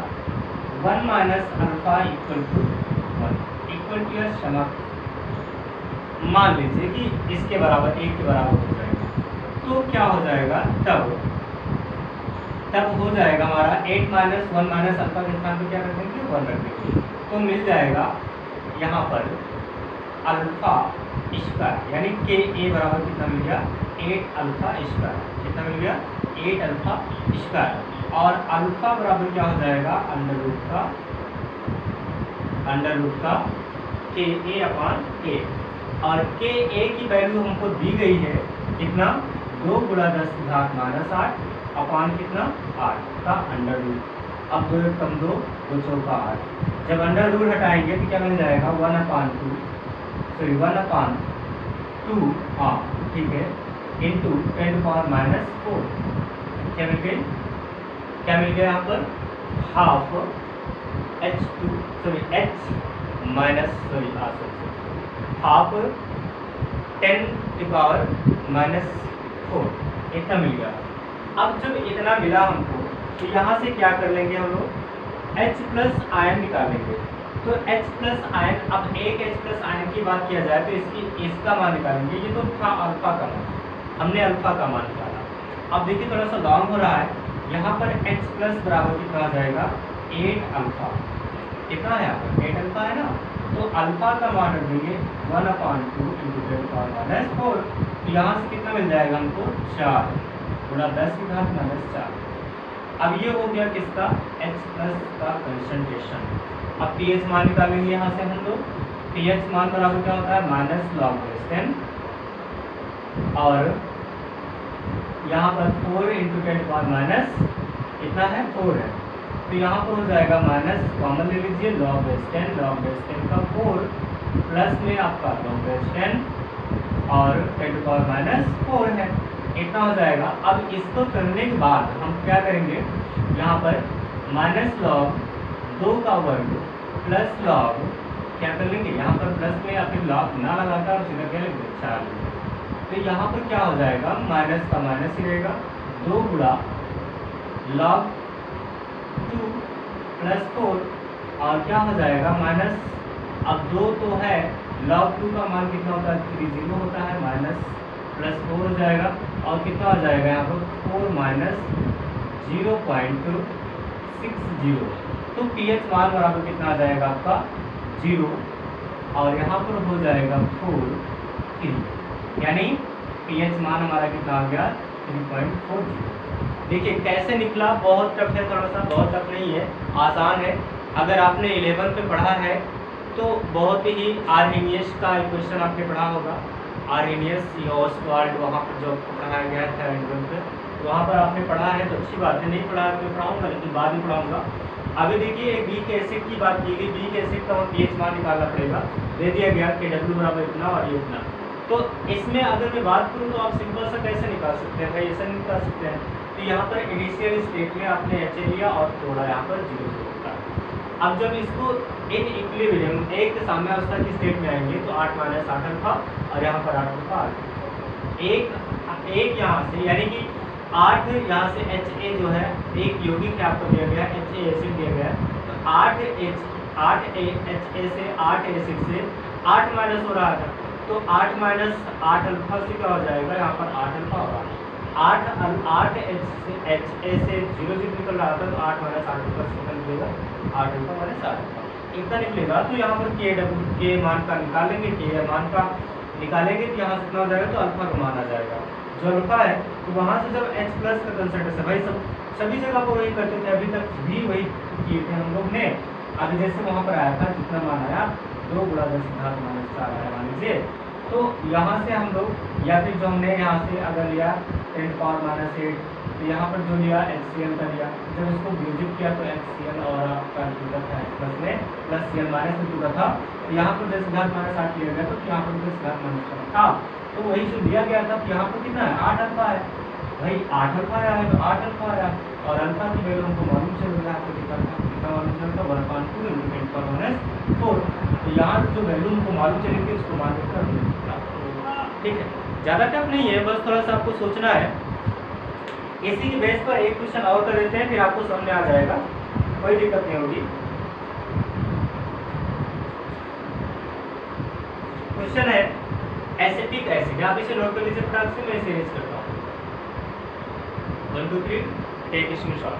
1 - अल्फा = 1 इक्वल टू, या क्षमा मान लीजिए कि इसके बराबर 1 के बराबर हो जाएगा, तो क्या हो जाएगा तब हो जाएगा हमारा 8 - 1 - अल्फा के स्थान पर क्या रख देंगे 1 रख देंगे, तो मिल जाएगा यहाँ पर अल्फा स्क्वायर, यानी के ए बराबर कितना मिल गया 8 अल्फा स्क्वायर, कितना मिल गया 8 अल्फा स्क्वायर। और अल्फा बराबर क्या हो जाएगा अंडर रूट का के ए अपॉन ए, और के ए की वैल्यू हमको दी गई है कितना 2 गुणा 10 की घात -8 अपॉन कितना 8 का अंडर रूट। अब 2 एक कम 2 2 चौका 8, जब अंडर रूट हटाएंगे तो क्या मिल जाएगा 1/2 हाँ ठीक है इंटू 10⁻⁴, क्या मिल गई यहाँ पर हाफ हाफ 10⁻⁴, इतना मिल गया। अब जब इतना मिला हमको तो यहाँ से क्या कर लेंगे हम लोग H प्लस आयन निकालेंगे। तो H प्लस आयन, अब एक H प्लस आयन की बात किया जाए तो इसका मान निकालेंगे। ये तो था अल्फा का मान, हमने अल्फा का मान निकाला। अब देखिए थोड़ा सा लॉन्ग हो रहा है, यहाँ पर H प्लस बराबर कितना आ जाएगा 8 अल्फा, कितना है यहाँ पर 8 अल्फा है ना, तो अल्फा का मान रख देंगे 1/2 × 10⁻⁴, तो यहाँ से कितना मिल जाएगा हमको 4 गुणा 10 की घात -4। अब ये हो गया किसका H प्लस का कंसंट्रेशन। अब pH मान निकालेंगे यहाँ से हम लोग। pH मान बराबर क्या होता है -log/10, और यहाँ पर 4 × 10⁻⁻, कितना है 4 है, तो यहाँ पर हो जाएगा माइनस कॉमन ले लीजिए log/10 का 4 प्लस में आपका log/10 और 10⁻⁴ है, इतना हो जाएगा। अब इसको करने के बाद हम क्या करेंगे, यहाँ पर -log 2 का वर्ग प्लस log क्या कर लेंगे, यहाँ पर प्लस में या फिर log ना लगाकर और सीधा क्या लेंगे 4, तो यहाँ पर क्या हो जाएगा माइनस का माइनस ही रहेगा, 2 गुणा log 2 प्लस 4, और क्या हो जाएगा माइनस, अब 2 तो है, log 2 का मान कितना होता है 30 होता है, माइनस प्लस 4 हो जाएगा, और कितना आ जाएगा यहाँ पर 4 - 0.60, तो pH मान बराबर कितना आ जाएगा आपका 0, और यहाँ पर हो जाएगा 4, यानी pH मान हमारा कितना आ गया 3.40। देखिए कैसे निकला, बहुत टफ है, थोड़ा सा बहुत टफ नहीं है, आसान है। अगर आपने 11 पे पढ़ा है तो बहुत ही आर्हेनियस का इक्वेशन आपने पढ़ा होगा, आर्हेनियस या ऑसवाल्ड, वहाँ पर जो पढ़ाया गया था 11 पे, वहाँ पर आपने पढ़ा है तो अच्छी बात है, नहीं पढ़ा है तो पढ़ाऊँगा, लेकिन बाद में पढ़ाऊँगा। अभी देखिए बीक एसिड की बात की गई, बीक एसिड का pH मान निकालना पड़ेगा, दे दिया गया कि W बराबर इतना और ये इतना। तो इसमें अगर मैं बात करूँ तो आप सिंपल सा कैसे निकाल सकते हैं भाई, ऐसा नहीं निकाल सकते हैं। तो यहाँ पर इनिशियल स्टेट में आपने HA लिया और थोड़ा यहाँ पर 0 होता है। अब जब इसको इन इक्विलिब्रियम एक साम्यावस्था की स्टेट में आएंगे तो 8 - 8 अल्फा, और यहाँ पर 8 अल्फा, एक यहाँ से, यानी कि 8 यहाँ से HA जो है एक यौगिक है आपको दिया गया, HA एसिड दिया गया है, तो 8 HA से 8 एसिड से 8 माइनस हो रहा था, तो 8 - 8 अल्फा से क्या हो जाएगा, यहाँ पर 8 अल्फा होगा। 8 HA से 0 निकल रहा था, तो 8 - 8 अल्फा से कितना निकलेगा 8 अल्फा - 8 अल्फा, इतना निकलेगा। तो यहाँ पर के मान का निकालेंगे, के मान का निकालेंगे तो यहाँ से कितना हो जाएगा, तो अल्फा का मान आ जाएगा जो अल्फा है। तो वहाँ से जब H प्लस का कंसंट्रेशन, भाई सभी जगह पर वही करते थे, अभी तक भी वही किए थे हम लोग ने। अभी जैसे वहाँ पर आया था जितना मान आया 2 गुणा 10 की घात -4 आया मान लीजिए, तो यहाँ से हम लोग या फिर जो हमने यहाँ से अगर लिया 10⁻⁸, तो यहाँ पर जो लिया HCl का लिया, जब इसको विभाजित किया तो HCl और आपका निकला था प्लस में प्लस Cl माइनस में निकला था, तो यहाँ पर 10 घात -8 लिया गया, तो यहाँ पर 10 घात -8 था, तो वही जो दिया गया था। यहाँ पर कितना है 8 अल्फा है, भाई 8 अल्फा आया है, तो 8 अल्फा आया, और अल्फा की वैल्यू हमको मालूम चल रहा है, आपको कितना मालूम चलता 1/2 × 10⁻⁴। तो यहाँ से जो वैल्यू हमको मालूम चलेगी उसको मान कर, ठीक है, ज़्यादा टफ नहीं है, बस थोड़ा सा आपको सोचना है। इसी के बेस पर एक क्वेश्चन और कर देते हैं, फिर आपको समझ में आ जाएगा, कोई दिक्कत नहीं होगी। क्वेश्चन है एसिटिक एसिड, आप इसे नोट कर लीजिए फटाक से, मैं इसे रेज करता हूँ। 1 2 3 टेक स्क्रीनशॉट।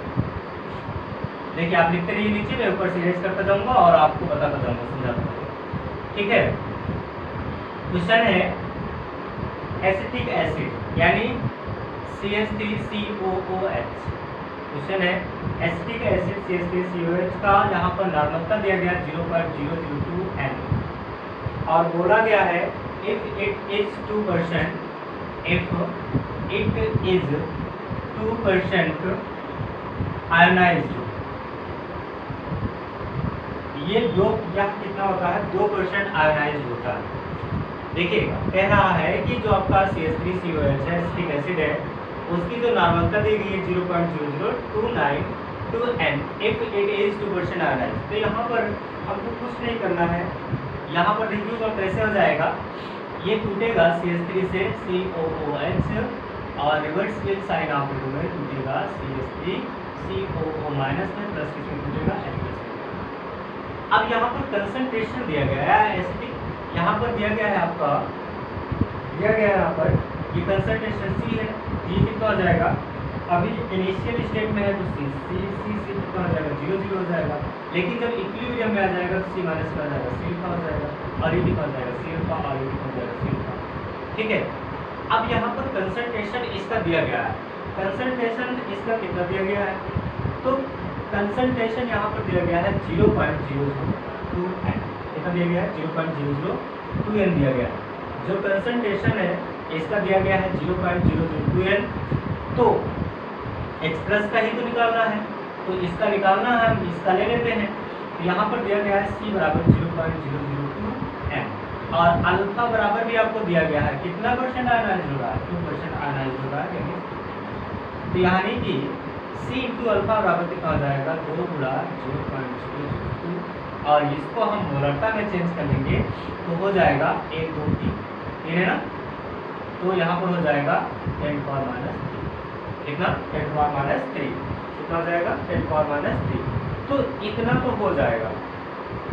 देखिए आप लिखते रहिए नीचे, मैं ऊपर से रेज करता जाऊंगा और आपको बताता जाऊंगा, समझाता जाऊंगा, ठीक है। क्वेश्चन है एसिटिक एसिड यानी CH3COOH। क्वेश्चन है एसिटिक एसिड CH3COOH का यहाँ पर नॉर्मलता दिया गया 0.002 N और बोला गया है if it is 2% आयोनाइज्ड, ये दो या कितना होता है 2% आयोनाइज्ड होता है। देखिएगा कह रहा है कि जो आपका CH3COH है एसिटिक एसिड है उसकी जो नॉर्मलता दी गई है 0.00292 N if it is 2% ionised. तो यहाँ पर हमको कुछ नहीं करना है, यहाँ पर देखिए तो कैसे हो जाएगा, ये टूटेगा CH3 से COOH और रिवर्स विल साइन ऑफ में टूटेगा CH3COO माइनस में प्लस किसमें टूटेगा H+। अब यहाँ पर कंसंट्रेशन दिया गया है एसिटिक, यहाँ पर दिया गया है आपका यहाँ पर ये कंसंट्रेशन C है, ये कितना हो जाएगा, अभी इनिशियल स्टेट में है तो C कितना हो जाएगा 0 हो जाएगा, लेकिन जब इक्विलिब्रियम में आ जाएगा तो C माइनस का हो जाएगा C का हो जाएगा और ये कितना हो जाएगा C का और ये कितना हो जाएगा C का। ठीक है, अब यहाँ पर कंसंट्रेशन इसका दिया गया है, कंसंट्रेशन इसका कितना दिया गया है, तो कंसंट्रेशन यहाँ पर दिया गया है 0.002 N, कितना दिया गया है 0.002 N दिया गया है। जो कंसंट्रेशन है इसका दिया गया है 0.002 N, तो H+ का ही तो निकालना है, तो इसका निकालना है, हम इसका ले लेते हैं। तो यहाँ पर दिया गया है C बराबर 0.002 N और अल्फा बराबर भी आपको दिया गया है कितना % आयनाइज हो रहा है 2% आयनाइज हो रहा है, तो यानी कि C इंटू अल्फा बराबर कितना हो जाएगा 2 गुणा 0.002 और इसको हम मोलरता में चेंज कर लेंगे तो हो जाएगा 1 2 3 है ना, तो यहाँ पर हो जाएगा 10⁻³ कितना 10⁻³ कितना हो जाएगा 10⁻³। तो इतना तो हो जाएगा,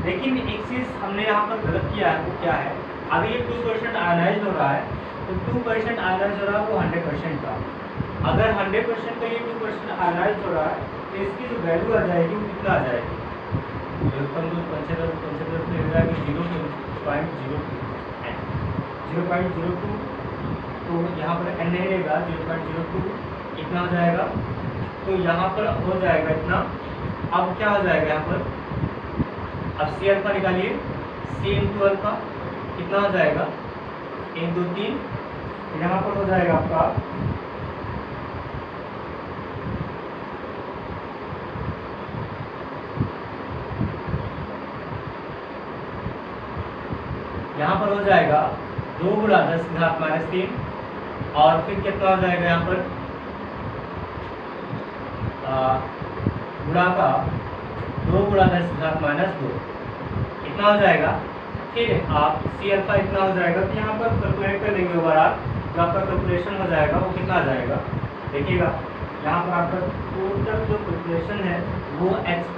लेकिन एक चीज़ हमने यहाँ पर गलत किया है, वो क्या है, अभी ये 2% आयनाइज हो रहा है, तो 2% आयनाइज हो रहा है वो 100% का, अगर 100% का ये 2% आयनाइज हो रहा है तो इसकी जो वैल्यू आ जाएगी वो कितना आ जाएगी, कम तो 75 में हो जाएगी 0.02, तो यहाँ पर n नहीं रहेगा 0.02 कितना हो जाएगा, तो यहाँ पर हो जाएगा इतना। अब क्या हो जाएगा यहाँ पर, अब C अल्फा निकालिए, C इंटू अल्फा कितना हो जाएगा 1 2 3, यहाँ पर हो जाएगा आपका यहाँ पर हो जाएगा 2 गुणा 10⁻³ और फिर कितना हो जाएगा यहाँ पर गुणा का 2 गुणा 10⁻² कितना हो जाएगा, फिर आप C अल्फा इतना हो जाएगा, तो यहाँ पर कैलकुलेट कर लेंगे ओवरऑल, जो आपका कैलकुलेशन हो जाएगा वो कितना आ जाएगा, देखिएगा यहाँ पर आपका टोटल जो कैलकुलेशन है वो H+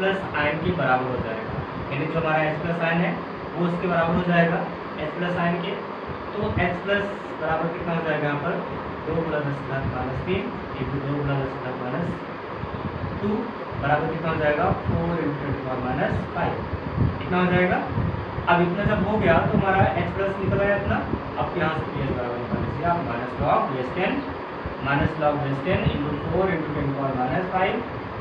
आयन के बराबर हो जाएगा, यानी जो हमारा H+ आयन है वो उसके बराबर हो जाएगा H+ आयन के, तो H+ बराबर कितना हो जाएगा यहाँ पर 2 गुणा 10⁻³ इंटू 2 गुणा 10⁻² बराबर कितना हो जाएगा 4 इंटू 10⁻⁵ कितना हो जाएगा। अब इतना जब हो गया तो हमारा H+ निकल आया इतना, अब यहाँ से PS बराबर निकाल लीजिए आप minus log base 10 into 4 into 10⁻⁵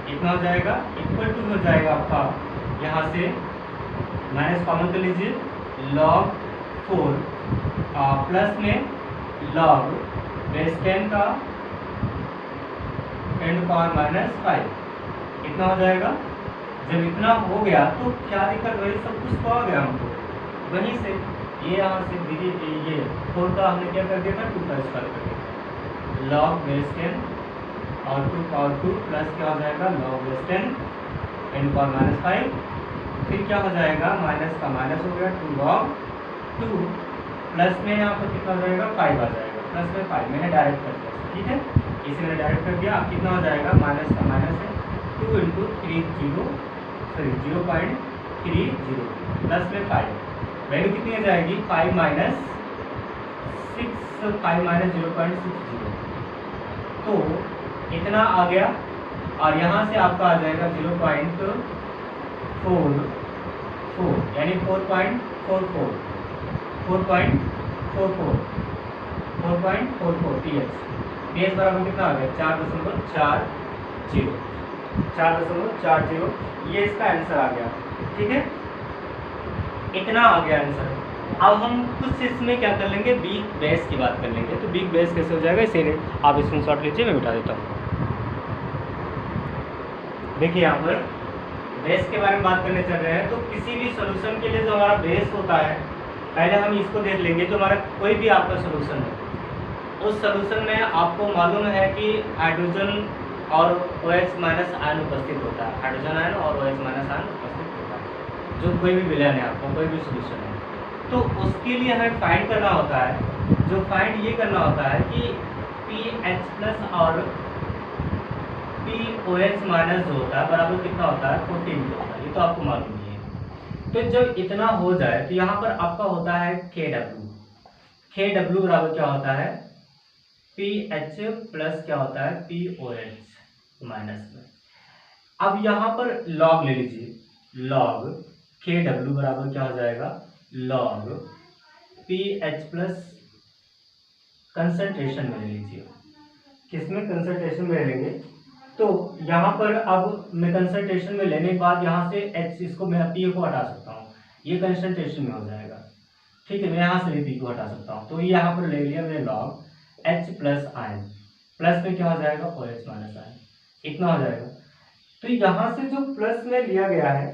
कितना हो जाएगा, इक्वल टू हो जाएगा आपका यहाँ से माइनस कॉमन कर लीजिए log 4 प्लस में log बेस 10 का 10⁻⁵ कितना हो जाएगा। जब इतना हो गया तो क्या दिक्कत, वही सब कुछ तो आ गया हमको, वहीं से ये यहाँ से दीजिए, ये 4 का हमने क्या कर दिया था 2 का स्क्वायर कर दिया, log बेस 10 और 2 पावर 2 प्लस क्या हो जाएगा log बेस 10 10⁻⁵, फिर क्या हो जाएगा माइनस का माइनस हो गया 2 log 2 प्लस में यहाँ पर कितना हो जाएगा 5 आ जाएगा, प्लस में 5 मैंने डायरेक्ट कर दिया, ठीक है इसे मैंने डायरेक्ट कर दिया। अब कितना हो जाएगा माइनस का माइनस है 2 इंटू 0.30 प्लस में 5, वैल्यू कितनी आ जाएगी 5 माइनस 0.60, तो इतना आ गया और यहाँ से आपका आ जाएगा 0.44 यानी 4.44 4.44 pH बराबर कितना आ गया 4.40 4.40 ये इसका आंसर आ गया। ठीक है, इतना आ गया आंसर। अब हम कुछ इसमें क्या कर लेंगे, वीक बेस की बात कर लेंगे। तो वीक बेस कैसे हो जाएगा, इसे आप स्क्रीनशॉट लीजिए, मैं मिटा देता हूँ। देखिए यहाँ पर बेस के बारे में बात करने चल रहे हैं। तो किसी भी सोल्यूशन के लिए जो हमारा बेस होता है, पहले हम इसको देख लेंगे। जो हमारा कोई भी आपका सोल्यूशन है, उस सोल्यूशन में आपको मालूम है कि हाइड्रोजन और OH माइनस आयन उपस्थित होता है, हाइड्रोजन आयन और OH माइनस आयन उपस्थित होता है। जो कोई भी विलयन है आपका, कोई भी सोल्यूशन है, तो उसके लिए हमें फाइंड करना होता है। जो फाइंड ये करना होता है कि pH प्लस और POH माइनस जो होता है बराबर कितना होता है 14 होता है। ये तो आपको मालूम ही है। तो जब इतना हो जाए तो यहाँ पर आपका होता है KW बराबर क्या होता है pH प्लस क्या होता है POH माइनस में। अब यहाँ पर लॉग ले लीजिए, लॉग KW बराबर क्या हो जाएगा लॉग pH प्लस कंसंट्रेशन में ले लीजिए। किसमें कंसंट्रेशन में लेंगे, तो यहाँ पर अब मैं कंसंट्रेशन में लेने के बाद यहाँ से H, इसको मैं P को हटा सकता हूँ, ये कंसंट्रेशन में हो जाएगा। ठीक है, मैं यहाँ से भी P को हटा सकता हूँ। तो ये यहाँ पर ले लिया मैंने log H plus ion, plus में क्या हो जाएगा OH माइनस आयन, इतना हो जाएगा। तो यहाँ से जो प्लस में लिया गया है,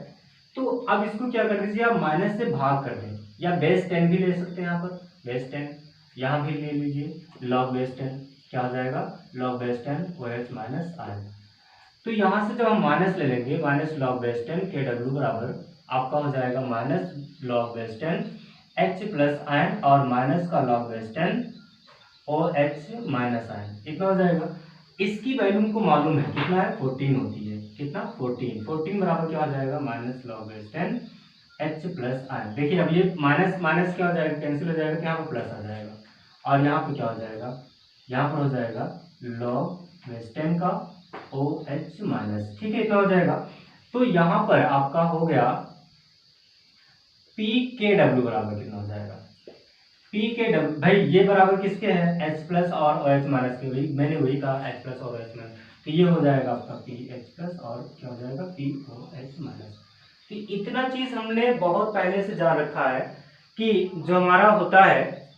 तो अब इसको क्या कर दीजिए आप माइनस से भाग कर दें, या बेस 10 भी ले सकते हैं। यहाँ पर बेस 10 यहाँ भी ले लीजिए, लॉग बेस 10 क्या हो जाएगा log base 10 OH minus ion. तो यहाँ से जब हम माइनस ले लेंगे, माइनस लॉग बेस 10 KW बराबर आपका हो जाएगा minus log base 10 H plus ion और माइनस का log base 10 OH minus ion, इतना हो जाएगा। इसकी वैल्यू हमको मालूम है कितना है 14 होती है, कितना 14 बराबर क्या हो जाएगा minus log base 10 H plus ion. देखिए अब ये माइनस माइनस क्या हो जाएगा कैंसिल हो जाएगा, यहाँ पर प्लस आ जाएगा और यहाँ पर क्या हो जाएगा, यहाँ पर हो जाएगा लॉग बेस 10 का OH माइनस। ठीक है, इतना हो जाएगा। तो यहाँ पर आपका हो गया PKW बराबर कितना हो जाएगा PKW, भाई ये बराबर किसके हैं H प्लस और OH माइनस के, वही मैंने वही कहा H प्लस और OH माइनस। तो ये हो जाएगा आपका PH प्लस और क्या हो जाएगा POH माइनस। तो इतना चीज हमने बहुत पहले से जान रखा है कि जो हमारा होता है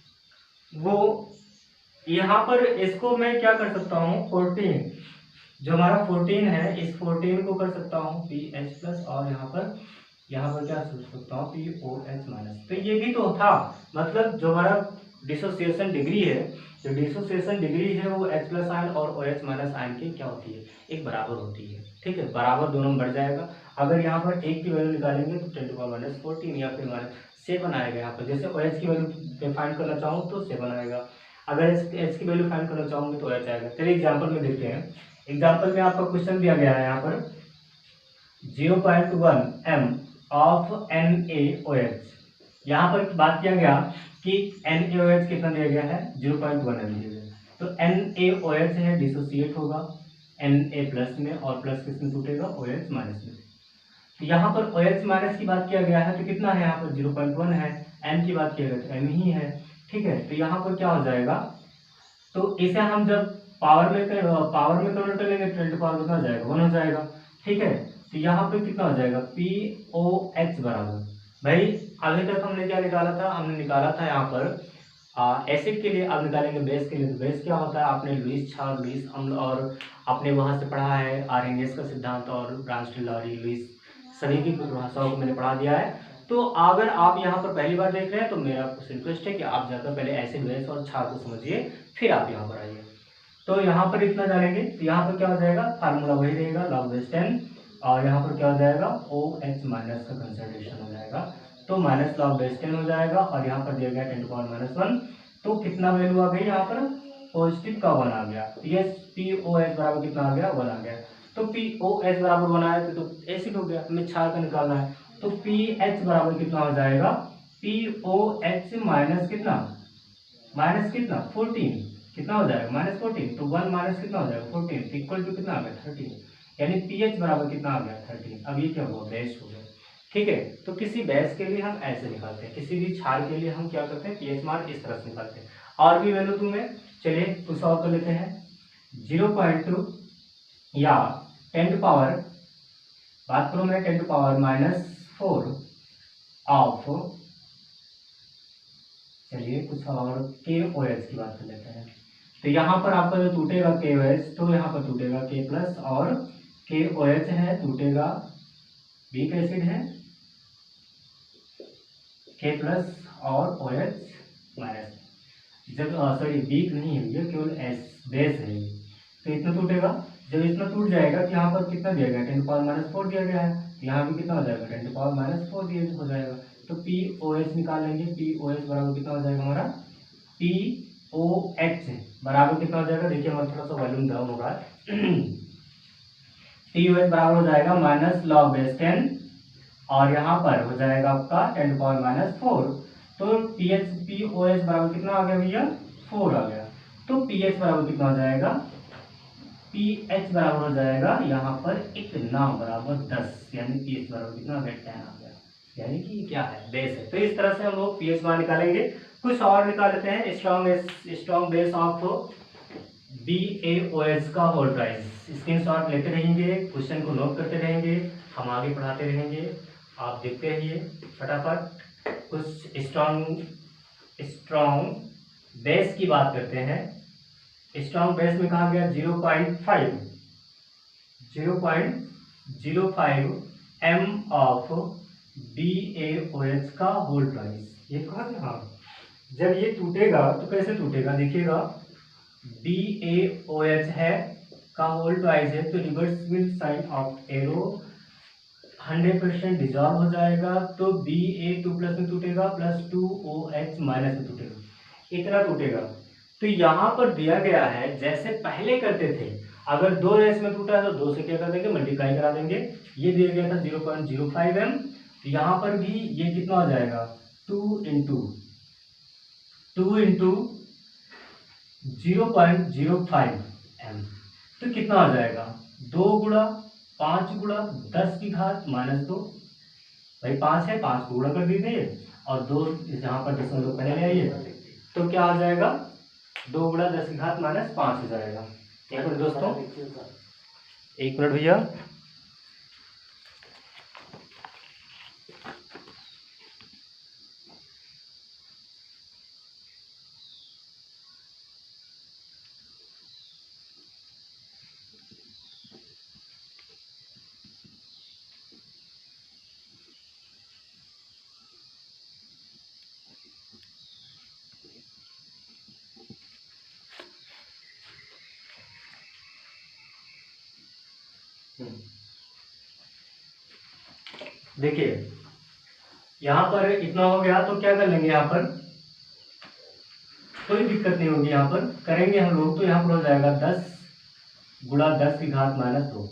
वो यहाँ पर, इसको मैं क्या कर सकता हूँ 14, जो हमारा 14 है इस 14 को कर सकता हूँ PH प्लस और यहाँ पर क्या सोच सकता हूँ POH माइनस। तो ये भी तो था, मतलब जो हमारा डिसोसिएशन डिग्री है, जो डिसोसिएशन डिग्री है वो H प्लस आयन और OH माइनस आयन की क्या होती है एक बराबर होती है। ठीक है, बराबर दोनों में बढ़ जाएगा। अगर यहाँ पर एक की वैल्यू निकालेंगे तो 10⁻⁻14 या फिर -7 आएगा। यहाँ पर जैसे OH की वैल्यू फाइंड करना चाहूँ तो 7 आएगा, अगर H की वैल्यू फाइंड करना चाहूँगी तो OH आएगा। चलिए एग्जाम्पल में देखते हैं। एग्जाम्पल में आपका क्वेश्चन दिया गया है यहाँ पर 0.1 m ऑफ NaOH। यहाँ पर बात किया गया कि NaOH कितना दिया गया है 0.1 m दिया गया। तो NaOH है डिसोसिएट होगा Na प्लस में और प्लस किसमें टूटेगा OH माइनस में। तो यहाँ पर OH माइनस की बात किया गया है तो कितना है यहाँ पर 0.1 है, M की बात किया गया तो M ही है। ठीक है, तो यहाँ पर क्या हो जाएगा, तो इसे हम जब पावर में कन्वर्ट कर लेंगे 10 की पावर कितना हो जाएगा 1 हो जाएगा। ठीक है, तो यहाँ पे कितना हो जाएगा POH बराबर, भाई अभी तक हमने क्या निकाला था, हमने निकाला था यहाँ पर एसिड के लिए, अब निकालेंगे बेस के लिए। तो बेस क्या होता है, आपने लुईस क्षार, लुईस अम्ल और आपने वहाँ से पढ़ा है आर्हेनियस का सिद्धांत और ब्रांसटेल लुईस, सभी की परिभाषाओं को मैंने पढ़ा दिया है। तो अगर आप यहाँ पर पहली बार देख रहे हैं तो मेरा आपको रिक्वेस्ट है कि आप जाकर पहले एसिड, बेस और क्षार को समझिए, फिर आप यहाँ पर आइए। तो यहाँ पर इतना जानेंगे तो यहाँ पर क्या हो जाएगा, फार्मूला वही रहेगा लॉग बेस 10 और यहाँ पर क्या हो जाएगा OH माइनस का कंसंट्रेशन हो जाएगा, तो माइनस लॉग बेस 10 हो जाएगा और यहाँ पर दिया गया 10⁻⁻1। तो कितना वैल्यू आ गई यहाँ पर पॉजिटिव का 1 आ गया। यस, POH बराबर कितना आ गया 1 आ गया। तो POH बराबर 1 आया तो एसिड हो गया, हमें क्षार का निकालना है। तो PH बराबर कितना हो जाएगा POH माइनस कितना 14, कितना हो जाएगा -14। तो 1 माइनस कितना हो जाएगा 14 इक्वल टू कितना आ गया 13, यानी pH बराबर कितना आ गया 13। अब ये क्या हुआ बेस हो गया। ठीक है। तो किसी बेस के लिए हम ऐसे निकालते हैं, किसी भी क्षार के लिए हम क्या करते हैं, पीएच मान इस तरह से निकालते हैं। और भी वैल्यू तुम्हें, चलिए कुछ और कर लेते हैं। 0.2 या 10 पावर, बात करूं मैं 10 पावर -4 ऑफ, चलिए कुछ और KOH की बात कर लेते हैं। तो यहाँ पर आपका जो टूटेगा KOH, तो यहाँ पर टूटेगा K प्लस, और KOH है टूटेगा, वीक एसिड है K प्लस और OH माइनस। जब सॉरी वीक नहीं है ये, केवल बेस है, तो इतना टूटेगा। जब इतना टूट जाएगा तो यहाँ पर कितना दिया गया, 10 पावर -4 दिया गया है, यहाँ भी कितना हो जाएगा, 10 पावर -4 दिया हो जाएगा। तो POH निकाल लेंगे, POH बराबर कितना हो जाएगा हमारा, POH बराबर कितना हो जाएगा, देखिए हमारा थोड़ा सा वॉल्यूम डाउन हो रहा है। POH बराबर हो जाएगा माइनस लॉग बेस 10, और यहाँ पर हो जाएगा आपका 10 पावर -4। तो POH बराबर कितना आ गया भैया, 4 आ गया। तो pH बराबर कितना हो जाएगा, pH बराबर हो जाएगा यहाँ पर इतना बराबर 10, यानी pH बराबर कितना आ गया, 10 आ गया, यानी कि क्या है, बेस है। तो इस तरह से हम लोग pH मान निकालेंगे। कुछ और निकाल लेते हैं, स्ट्रॉन्ग बेस ऑफ BaOH का होल प्राइस। स्क्रीनशॉट लेते रहेंगे, क्वेश्चन को नोट करते रहेंगे, हम आगे पढ़ाते रहेंगे, आप देखते रहिए फटाफट। कुछ स्ट्रॉन्ग बेस की बात करते हैं। स्ट्रॉन्ग बेस में कहा गया 0.05 m ऑफ BaOH का होल प्राइस, ये कहा गया। हाँ, जब ये टूटेगा तो कैसे टूटेगा, देखिएगा BaOH है का होल प्राइस है, तो reversible sign of arrow 100% dissolve हो जाएगा। तो Ba2 प्लस में टूटेगा, प्लस 2OH माइनस में टूटेगा, इतना टूटेगा। तो यहाँ पर दिया गया है, जैसे पहले करते थे, अगर 2 रेस में टूटा है तो 2 से क्या कर देंगे, मल्टीप्लाई करा देंगे। ये दिया गया था 0.05 m, तो यहाँ पर भी ये कितना हो जाएगा, 2 इंटू 0.05 m, तो कितना हो जाएगा, 2 गुणा 5 गुणा 10 की घात -2, भाई 5 है, 5 को गुणा कर दीजिए, और 2 यहाँ पर दशमलव पहले ले आइए, तो क्या हो जाएगा, 2 गुणा 10 की घात -5 हो जाएगा। एक मिनट दोस्तों, एक मिनट भैया। देखिए यहाँ पर इतना हो गया, तो क्या कर लेंगे, यहाँ पर कोई दिक्कत नहीं होगी, यहाँ पर करेंगे हम लोग, तो यहाँ पर हो जाएगा 10 गुणा 10 की घात -2,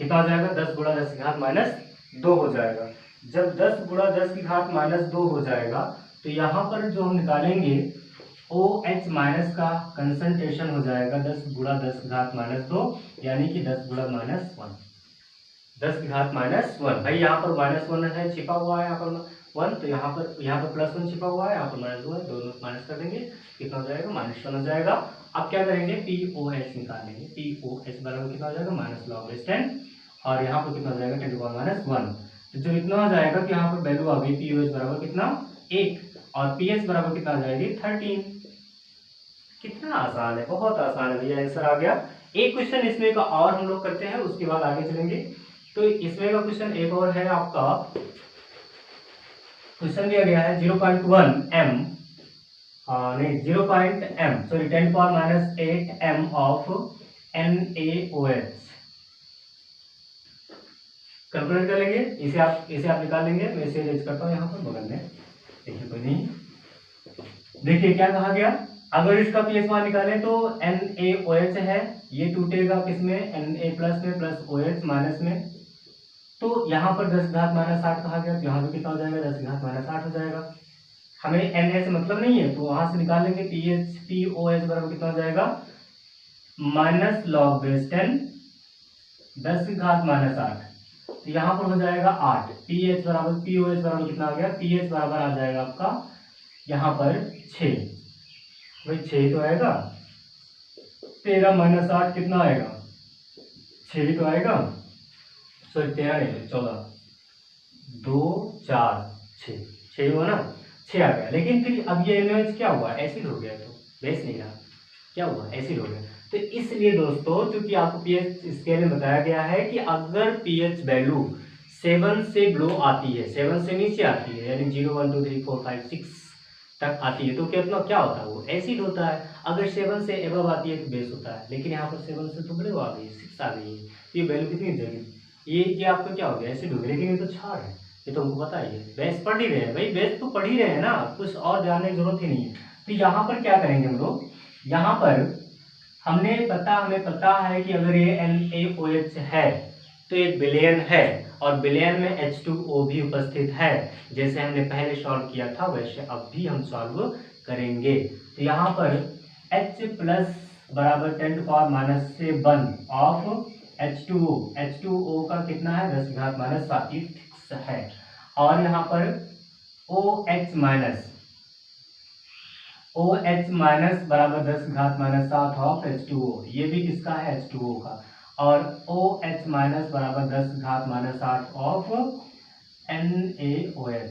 कितना हो जाएगा, 10 गुणा 10 की घात -2 हो जाएगा। जब 10 गुणा 10 की घात -2 हो जाएगा, तो यहाँ पर जो हम निकालेंगे OH माइनस का कंसंट्रेशन हो जाएगा 10 गुणा 10 की घात -2, यानी कि 10 गुणा -1, 10 की घात -1। भाई यहाँ पर -1 है, छिपा हुआ है यहाँ पर 1, तो यहाँ पर +1 छिपा हुआ है, यहाँ पर -2 है, दोनों माइनस कर देंगे, कितना हो जाएगा, -1 हो जाएगा। अब क्या करेंगे, POH निकालेंगे, POH बराबर कितना हो जाएगा, -log10, और यहाँ पर कितना हो जाएगा, 10⁻1। तो जब इतना हो जाएगा कि यहाँ पर वैल्यू आ गई, POH बराबर कितना, 1, और pH बराबर कितना आ जाएगी, 13। कितना आसान है, बहुत आसान है भैया, आंसर आ गया। एक क्वेश्चन इसमें का और हम लोग करते हैं, उसके बाद आगे चलेंगे। तो इसमें का क्वेश्चन एक और है आपका, क्वेश्चन दिया गया है 0.1 m, नहीं 0.m, sorry 10⁻8 m of NaOH। Calculate कर लेंगे, इसे आप निकाल लेंगे, मैं इसे रेज करता हूँ यहाँ पर बगल में, देखिए कोई नहीं। देखिए क्या कहा गया, अगर इसका pH मान निकालें तो NaOH है, ये टूटेगा किसमें, Na प्लस में प्लस OH माइनस में, तो यहाँ पर 10 घात -8 कहा गया, तो यहाँ पे कितना हो जाएगा, 10 घात -8 हो जाएगा। हमें Na से मतलब नहीं है, तो वहां से निकाल लेंगे, POH बराबर कितना हो जाएगा, -log10 10 की घात -8, तो यहाँ पर हो जाएगा 8, पीएच बराबर पीओएच बराबर कितना आ गया, पीएच बराबर आ जाएगा आपका यहाँ पर 6, भाई 6 तो आएगा, 13 माइनस 8 कितना आएगा, 6 तो आएगा, सॉरी 13 नहीं 14, 2 4 6, 6 हुआ ना, 6 आ गया। लेकिन फिर अब ये NaOH क्या हुआ, एसिड हो गया, तो बेस नहीं रहा, क्या हुआ, एसिड हो गया। तो इसलिए दोस्तों चूंकि आपको पीएच स्केल में बताया गया है कि अगर पीएच वैल्यू 7 से बिलो आती है, 7 से नीचे आती है, यानी 0 1 2 3 4 5 6 तक आती है, तो कितना क्या होता है, वो एसिड होता है। अगर 7 से एबव आती है तो बेस होता है। लेकिन यहाँ पर 7 से तो बिलो आ गई, 6 आ गई है, तो ये वैल्यू कितनी जाएगी, ये आपका क्या हो गया, एसिड हो गया। लेकिन ये तो क्षार है, ये तो हमको पता ही है, बेस पढ़ ही रहे हैं भाई, बेस तो पढ़ ही रहे हैं ना, कुछ और जानने की जरूरत ही नहीं है। तो यहाँ पर क्या करेंगे हम लोग, यहाँ पर हमें पता है कि अगर ये NaOH है तो एक विलयन है, और विलयन में H2O भी उपस्थित है। जैसे हमने पहले सॉल्व किया था वैसे अब भी हम सॉल्व करेंगे। तो यहाँ पर H प्लस बराबर 10⁻⁻⁻1 ऑफ H2O का कितना है, 10⁻⁻7 फिक्स है। और यहाँ पर OH माइनस बराबर 10⁻⁻7 ऑफ H2O, ये भी किसका है, H2O का। और OH माइनस बराबर 10⁻⁻8 ऑफ NaOH।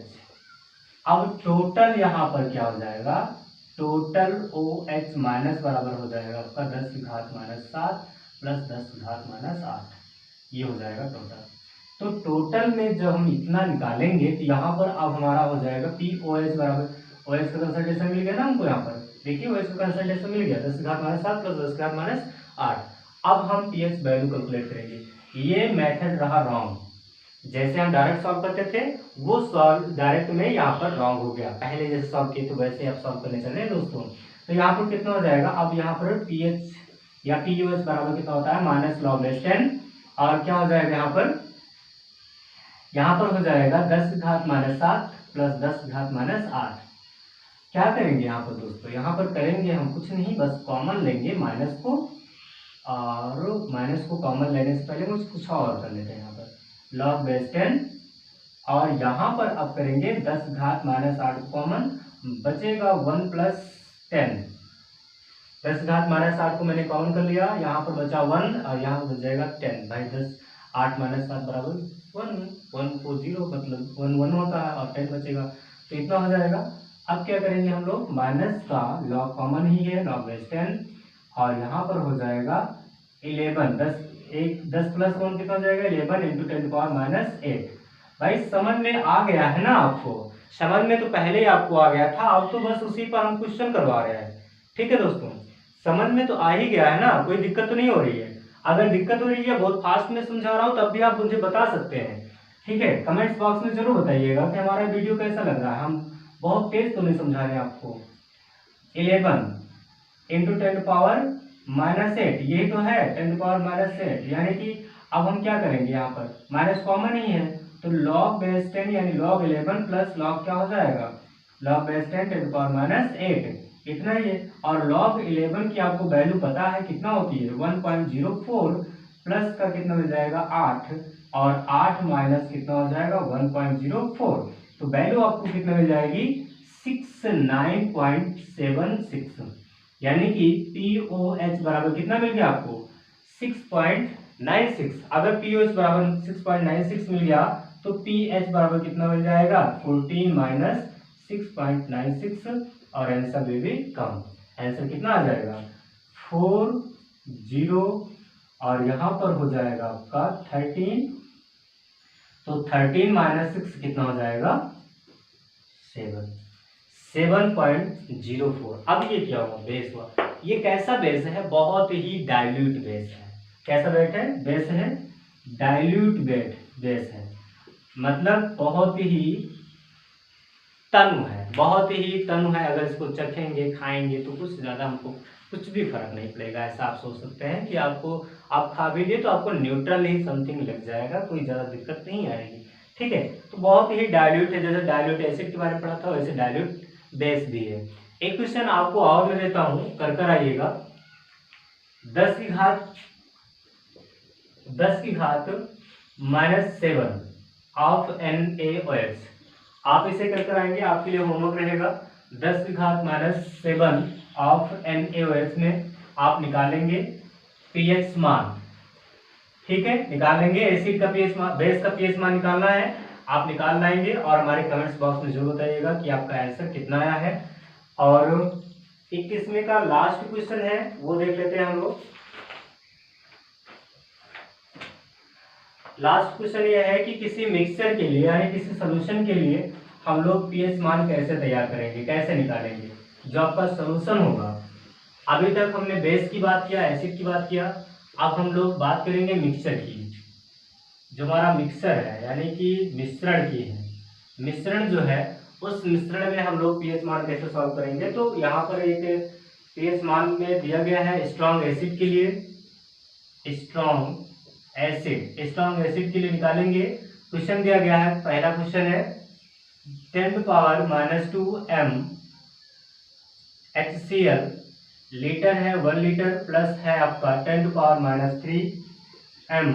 अब टोटल यहाँ पर क्या हो जाएगा, टोटल OH माइनस बराबर हो जाएगा आपका 10⁻⁻7 प्लस 10⁻⁸, ये हो जाएगा टोटल। तो टोटल में जब हम इतना निकालेंगे तो यहाँ पर अब हमारा हो जाएगा POH बराबर, OH का कंसंट्रेशन मिल गया ना हमको, यहाँ पर देखिए OH का कंसंट्रेशन मिल गया 10⁻⁷ प्लस 10⁻⁸। अब हम pH वैल्यू कैलकुलेट करेंगे। ये मेथड रहा रॉन्ग, जैसे हम डायरेक्ट सॉल्व करते थे वो सॉल्व डायरेक्ट में यहाँ पर रॉन्ग हो गया, पहले जैसे सॉल्व किए थे वैसे आप सॉल्व करने चल रहे हैं दोस्तों। तो यहाँ पर कितना हो जाएगा, अब यहाँ पर pH या POH बराबर कितना होता है, माइनस log बेस 10, और क्या हो जाएगा यहाँ पर हो जाएगा 10⁻⁷ प्लस 10⁻⁸। क्या करेंगे यहाँ पर दोस्तों, यहाँ पर करेंगे हम कुछ नहीं, बस कॉमन लेंगे माइनस को, और माइनस को कॉमन लेने से पहले मुझे कुछ और कर लेते हैं। यहाँ पर log बेस 10, और यहाँ पर अब करेंगे 10⁻⁻8 कॉमन, बचेगा 1 प्लस 10, 10⁻⁸ को मैंने कॉमन कर लिया, यहाँ पर बचा 1 और यहाँ पर बच जाएगा 10। भाई 8 - 7 बराबर 1, 1 को 0 मतलब 1 1 होता है, और 10 बचेगा, तो इतना हो जाएगा। अब क्या करेंगे हम लोग, माइनस का लॉग कॉमन ही है, log बेस 10, और यहाँ पर हो जाएगा 11, 10 प्लस 1 कितना हो जाएगा, 11 × 10⁻⁸। भाई समझ में आ गया है ना आपको, समझ में तो पहले ही आपको आ गया था, अब तो बस उसी पर हम क्वेश्चन करवा रहे हैं। ठीक है दोस्तों, समझ में तो आ ही गया है ना, कोई दिक्कत तो नहीं हो रही है। अगर दिक्कत हो रही है, बहुत फास्ट में समझा रहा हूँ, तब भी आप मुझे बता सकते हैं। ठीक है, कमेंट्स बॉक्स में जरूर बताइएगा कि हमारा वीडियो कैसा लग रहा है, हम बहुत तेज तो नहीं समझा रहे हैं आपको। 11 × 10⁻⁻8, यही तो है 10⁻⁸, यानी कि अब हम क्या करेंगे, यहाँ पर माइनस कॉमन ही है, तो log बेस 10 यानी log 11 प्लस log क्या हो जाएगा, log बेस 10 10⁻⁸, इतना ही है। और log 11 की आपको वैल्यू पता है कितना होती है, 1.04, प्लस का कितना मिल जाएगा 8, और 8 माइनस कितना हो जाएगा 1.04, तो वैल्यू आपको कितना मिल जाएगी 69.76, यानी कि POH बराबर कितना मिल गया आपको 6.96। अगर POH बराबर 6.96 मिल गया तो pH बराबर कितना मिल जाएगा 14 - 6.96, और आंसर में भी कम, आंसर कितना आ जाएगा 40, और यहाँ पर हो जाएगा आपका 13, तो 13 - 6 कितना हो जाएगा 7.04। अब ये क्या हुआ, बेस हुआ। ये कैसा बेस है, बहुत ही डाइल्यूट बेस है। कैसा बेस है डाइल्यूट बेस है, मतलब बहुत ही तनु है। अगर इसको चखेंगे खाएंगे तो कुछ ज़्यादा हमको कुछ भी फर्क नहीं पड़ेगा, ऐसा आप सोच सकते हैं कि आप खा भी लिए तो आपको न्यूट्रल ही समथिंग लग जाएगा, कोई ज़्यादा दिक्कत नहीं आएगी। ठीक है, तो बहुत ही डाइल्यूट है, जैसे डाइल्यूट एसिड के बारे में पढ़ा था वैसे डाइल्यूट बेस भी है। एक क्वेश्चन आपको और मैं देता हूँ, कर आइएगा। 10 की घात -7 ऑफ NaOH। आप इसे कर कर आएंगे, आपके लिए होमवर्क रहेगा 10 की घात -7 ऑफ NaOH में आप निकालेंगे पीएच मान। ठीक है, निकालेंगे एसिड का पीएच मान, बेस का पीएच मान निकालना है, आप निकाल लाएंगे और हमारे कमेंट्स बॉक्स में जरूर बताइएगा कि आपका आंसर कितना आया है। और 21वें का लास्ट क्वेश्चन है, वो देख लेते हैं हम लोग। लास्ट क्वेश्चन ये है कि किसी मिक्सचर के लिए यानी किसी सोल्यूशन के लिए हम लोग पीएच मान कैसे तैयार करेंगे, कैसे निकालेंगे जो आपका सोल्यूशन होगा। अभी तक हमने बेस की बात किया, एसिड की बात किया, अब हम लोग बात करेंगे मिक्सचर की। जो हमारा मिक्सचर है यानी कि मिश्रण की है, मिश्रण जो है उस मिश्रण में हम लोग पीएच मान कैसे सॉल्व करेंगे। तो यहाँ पर एक पीएच मान में दिया गया है स्ट्रॉन्ग एसिड के लिए, स्ट्रॉन्ग एसिड के लिए निकालेंगे। क्वेश्चन दिया गया है, पहला क्वेश्चन है 10⁻² m HCl, लीटर है 1 लीटर, प्लस है आपका 10⁻³ m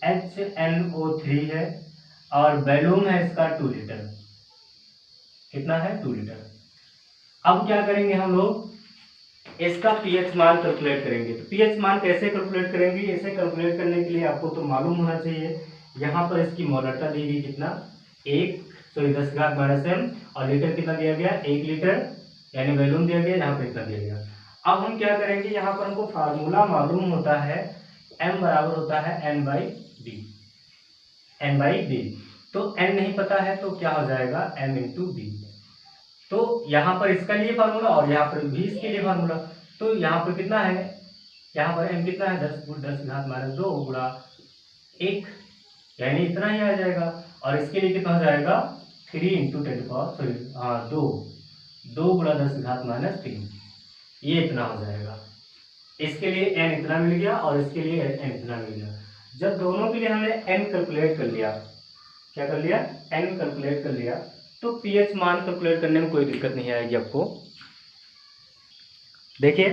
HNO3 है, और वॉल्यूम है इसका 2 लीटर। कितना है? 2 लीटर। अब क्या करेंगे हम लोग, इसका पीएच मान कैलकुलेट करेंगे। तो पीएच मान कैसे कैलकुलेट करेंगे, इसे कैलकुलेट करने के लिए आपको तो मालूम होना चाहिए। यहाँ पर इसकी मोलरता दी गई कितना, 10⁻m, और लीटर कितना दिया गया, 1 लीटर, यानी वॉल्यूम दिया गया, यहाँ पर इतना दिया गया। अब हम क्या करेंगे, यहाँ पर हमको फार्मूला मालूम होता है, m बराबर होता है n/b। तो n नहीं पता है तो क्या हो जाएगा, m × b। तो यहाँ पर इसका लिए फार्मूला और यहाँ पर भी इसके लिए फार्मूला। तो यहाँ पर कितना है, यहाँ पर m कितना है, 10⁻2 गुणा 1, यानी इतना ही आ जाएगा। और इसके लिए कितना हो जाएगा, 3 × 2 गुणा 10⁻3, ये इतना हो जाएगा। इसके लिए n इतना मिल गया और इसके लिए n इतना मिल गया। जब दोनों के लिए हमने n कैलकुलेट कर लिया, क्या कर लिया, n कैलकुलेट कर लिया, तो पीएच मान कैलकुलेट करने में कोई दिक्कत नहीं आएगी आपको। देखिए,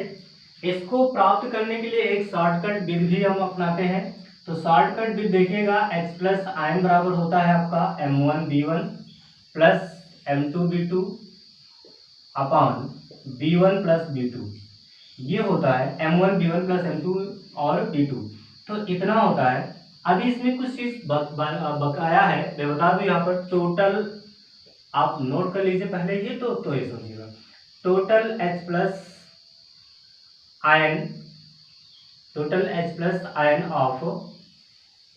इसको प्राप्त करने के लिए एक शॉर्टकट विधि भी हम अपनाते हैं। तो शॉर्टकट विधि देखिएगा, H+ आयन बराबर होता है आपका M1B1 plus M2B2 upon B1 plus B2। ये होता है M1 B1 प्लस M2 और B2। तो इतना होता है। अभी इसमें कुछ चीज बकाया है, मैं बता दूं। यहाँ पर टोटल आप नोट कर लीजिए पहले ये, तो ये समझिएगा। Total H+ ion of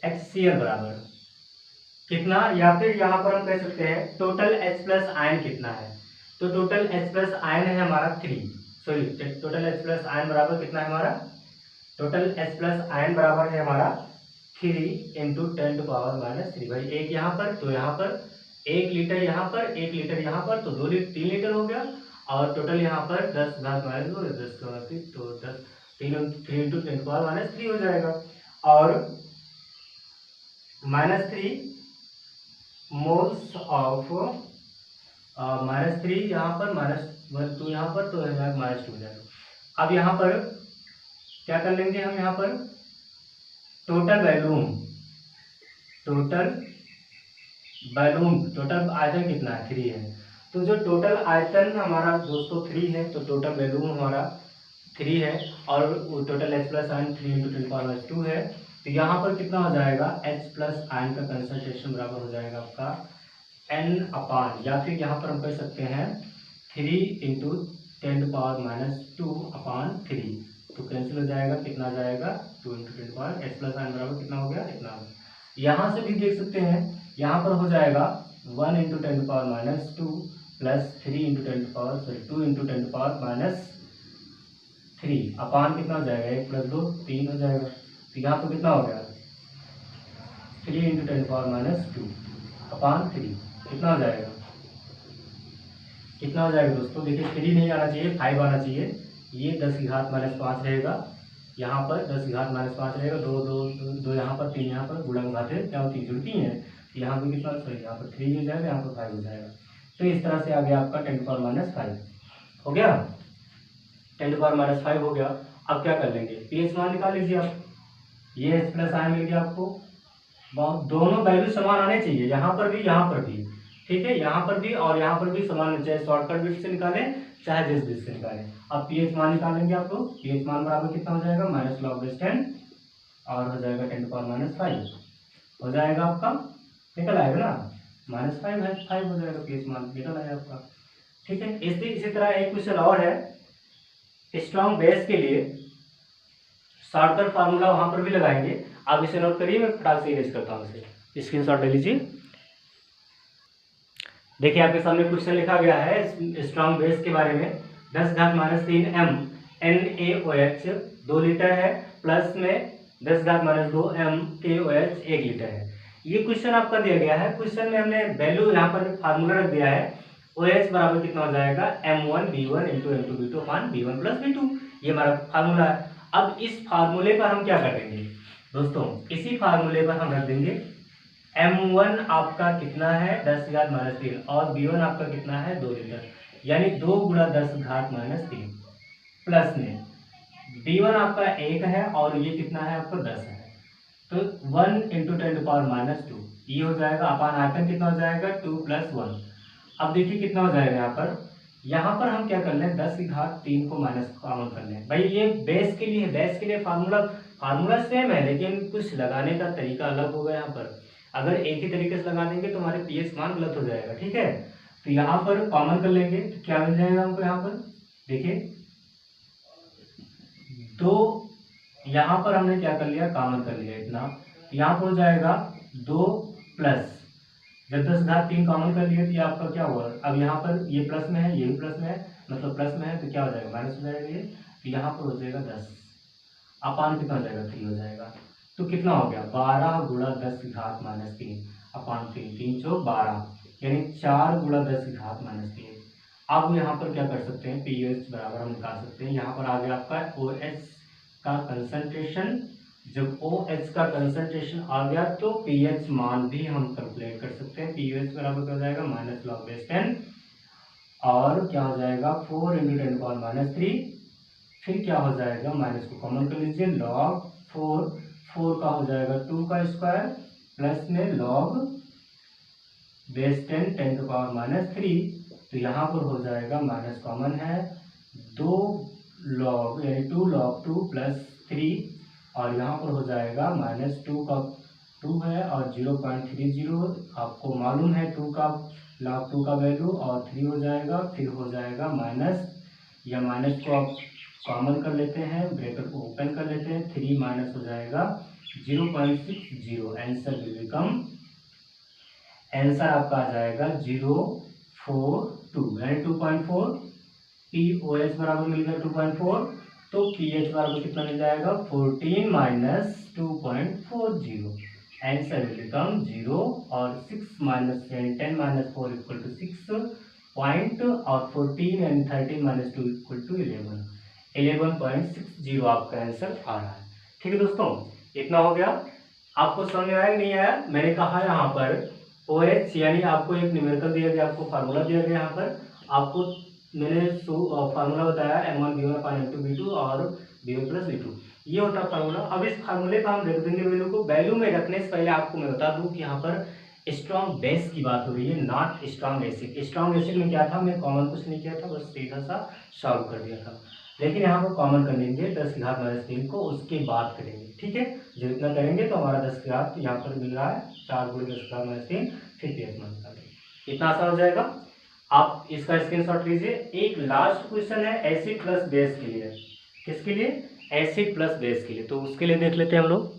HCl बराबर कितना, या फिर यहाँ पर हम कह सकते हैं टोटल H+ आयन कितना है। तो टोटल H+ आयन है हमारा 3, सॉरी, टोटल H+ आयन बराबर कितना है हमारा, टोटल H+ आयन बराबर है हमारा 3 × 10⁻³ भाई, एक यहाँ पर, तो यहाँ पर 1 लीटर, यहाँ पर 1 लीटर, यहाँ पर तो 3 लीटर हो गया। और टोटल यहाँ पर 10⁻2 तो 3 × 10⁻³ हो जाएगा। और -3 मोल्स ऑफ -3 यहाँ पर, -2 यहाँ पर, तो -2 हो जाएगा। अब यहाँ पर क्या कर लेंगे हम, यहाँ पर टोटल आयतन कितना है, 3 है। तो जो टोटल आयतन हमारा दोस्तों 3 है, तो टोटल वॉल्यूम हमारा 3 है, और टोटल H+ आयन 3 × 10⁻2 है। तो यहाँ पर कितना हो जाएगा, H+ आयन का कंसंट्रेशन बराबर हो जाएगा आपका n अपान, या फिर यहाँ पर हम कर सकते हैं 3 × 10⁻2 अपान 3। तो कैंसिल हो जाएगा, कितना जाएगा, 2 × 10⁻, H+ आयन बराबर कितना हो गया, इतना। यहाँ से भी देख सकते हैं, यहाँ पर हो जाएगा 1 × 10⁻2 प्लस 2 × 10⁻3 अपान कितना हो जाएगा, 1 + 2 3 हो जाएगा। तो यहाँ पर कितना हो गया, 3 × 10⁻2 अपान 3, कितना हो जाएगा, कितना हो जाएगा दोस्तों। देखिए 3 नहीं आना चाहिए, 5 आना चाहिए। ये 10⁻5 रहेगा, यहाँ पर 10⁻5 रहेगा, 2 यहाँ पर, 3 यहाँ पर, गुणा घाते क्या होती है, जुड़ती हैं। यहाँ पर कितना, सॉरी, यहाँ पर 3 हो जाएगा, यहाँ पर 5 हो जाएगा। तो इस तरह से आ गया आपका 10⁻5 हो गया, 10⁻5 हो गया। अब क्या कर लेंगे, पीएच मान निकाल लीजिए आप। ये H+ आयन मिल गया आपको, दोनों वैल्यू समान आने चाहिए, यहाँ पर भी यहाँ पर भी, ठीक है, यहाँ पर भी और यहाँ पर भी समान, चाहे शॉर्टकट बिट से निकालें चाहे जिस बिट से निकालें। अब पीएच मान निकालेंगे आप लोग, पीएच मान बराबर कितना हो जाएगा, माइनस लॉग बेस 10 और हो जाएगा 10 to the power -5 हो जाएगा आपका, निकल आएगा ना, -5 है, 5 हो जाएगा, पीएच मान निकल आएगा आपका, ठीक है। इसी तरह एक क्वेश्चन और है, स्ट्रॉन्ग बेस के लिए शॉर्टकट फार्मूला वहां पर भी लगाएंगे, आप इसे नोट करिए, मैं फटाक से इरेज करता हूँ, इसे स्क्रीनशॉट ले लीजिए। देखिए आपके सामने क्वेश्चन लिखा गया है स्ट्रॉन्ग बेस के बारे में, 10⁻³ m NaOH 2 लीटर है, प्लस में 10⁻² m KOH 1 लीटर है। ये क्वेश्चन आपका दिया गया है, क्वेश्चन में हमने वैल्यू यहाँ पर फार्मूला रख दिया है, OH बराबर कितना हो जाएगा, m1v1 × m2v2 अपान v1 + v2, ये हमारा फार्मूला है। अब इस फार्मूले पर हम क्या कर देंगे दोस्तों, इसी फार्मूले पर हम रख देंगे m1 आपका कितना है 10⁻³ और v1 आपका कितना है 2 लीटर, यानी 2 × 10⁻³ प्लस में v1 आपका 1 है और ये कितना है आपका 10 है, तो 1 × 10 to the power -2 ये हो जाएगा, अपान आयतन कितना हो जाएगा 2 + 1। अब देखिए कितना हो जाएगा यहाँ पर हम क्या कर लें, 10⁻³ को माइनस कॉमन कर लें। भाई ये बेस के लिए फार्मूला सेम है, लेकिन कुछ लगाने का तरीका अलग होगा। यहाँ पर अगर एक ही तरीके से लगा देंगे तो हमारे पीएच मान गलत हो जाएगा, ठीक है। तो यहाँ पर कॉमन कर लेंगे तो क्या मिल जाएगा हमको, यहाँ पर देखिए, तो यहाँ पर हमने क्या कर लिया, कॉमन कर लिया इतना, यहाँ पर हो जाएगा 2 प्लस, जब 10⁻³ कॉमन कर लिए तो ये आपका क्या हुआ, अब यहाँ पर ये प्लस में है, ये भी प्लस में है, मतलब प्लस में है तो क्या हो जाएगा, माइनस हो जाएगा ये, तो यहाँ पर हो जाएगा 10, अपान कितना हो जाएगा 3 हो जाएगा, तो कितना हो गया 12 × 10⁻³ अपान 3, 3 चौक 12, यानी 4 × 10⁻³। अब यहाँ पर क्या कर सकते हैं, पीएच बराबर हम निकाल सकते हैं, यहाँ पर आ गया आपका OH का कंसंट्रेशन, जब OH का कंसंट्रेशन आ गया तो पीएच मान भी हम कैलकुलेट कर सकते हैं, पीएच बराबर क्या हो जाएगा, माइनस लॉग बेस 10 और क्या हो जाएगा 4 × 10 to the power -3, फिर क्या हो जाएगा, माइनस को कॉमन कर लीजिए, लॉग 4 का हो जाएगा 2 का स्क्वायर प्लस में log base 10 10 to the power -3, तो यहाँ पर हो जाएगा माइनस कॉमन है, 2 लॉग यानी 2 log 2 + 3 और यहाँ पर हो जाएगा -2 का 2 है और 0.30 आपको मालूम है 2 का log 2 का वैल्यू और 3 हो जाएगा, फिर हो जाएगा माइनस, या माइनस को आप कॉमन कर लेते हैं, ब्रैकेट को ओपन कर लेते हैं, 3 माइनस हो जाएगा 0.60, आंसर विल बिकम, आंसर आपका आ जाएगा 042 यानी 2.4, POH बराबर मिल गया 2.4, तो pH बराबर कितना मिल जाएगा 14 - 2.40, आंसर विल बिकम 0 और 6 - 10 - 4 = 6 पॉइंट और 14 यानी 13 - 2 = 11.60 आपका आंसर आ रहा है। ठीक है दोस्तों, इतना हो गया, आपको समझ में आया कि नहीं आया। मैंने कहा यहाँ पर OH यानी आपको एक न्यूमेरिकल दिया गया, आपको फार्मूला दिया गया, यहाँ पर आपको मैंने फार्मूला बताया m1v1 / m2v2 और v1 + v2, ये होता है फार्मूला। अब इस फार्मूले का हम रख देंगे वैल्यू को, वैल्यू में रखने से पहले आपको मैं बता दूं कि यहाँ पर स्ट्रॉन्ग बेस की बात हो रही है, not strong acid. Strong acid में क्या था, मैं कॉमन कुछ नहीं किया था, बस सीधा सा सॉल्व कर दिया था, लेकिन यहाँ पर कॉमन कर लेंगे 10⁻³ को, उसके बाद करेंगे, ठीक है। जब इतना करेंगे तो हमारा 10⁻, यहाँ पर मिल रहा है 4 × 10⁻³, फिर पीएच मान निकालेंगे, इतना आसान हो जाएगा। आप इसका स्क्रीनशॉट लीजिए। एक लास्ट क्वेश्चन है एसिड प्लस बेस के लिए, किसके लिए, एसिड प्लस बेस के लिए, तो उसके लिए देख लेते हैं हम लोग।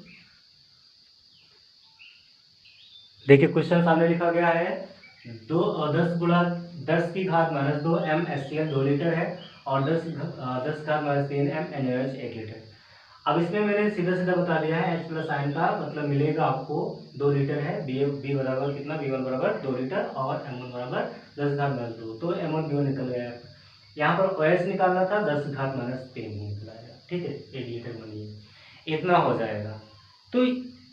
देखिए क्वेश्चन सामने लिखा गया है 10 × 10⁻² MnHCl 2 लीटर है और 10⁻³ MnOH 1 लीटर। अब इसमें मैंने सीधा बता दिया है, H प्लस आयन का मतलब मिलेगा आपको 2 लीटर है, B बराबर कितना, B1 बराबर 2 लीटर और M1 बराबर 10⁻², तो M1 B1 निकल गया। यहाँ पर OH निकालना था, 10⁻³ निकला है, ठीक है, 1 लीटर बनी, इतना हो जाएगा। तो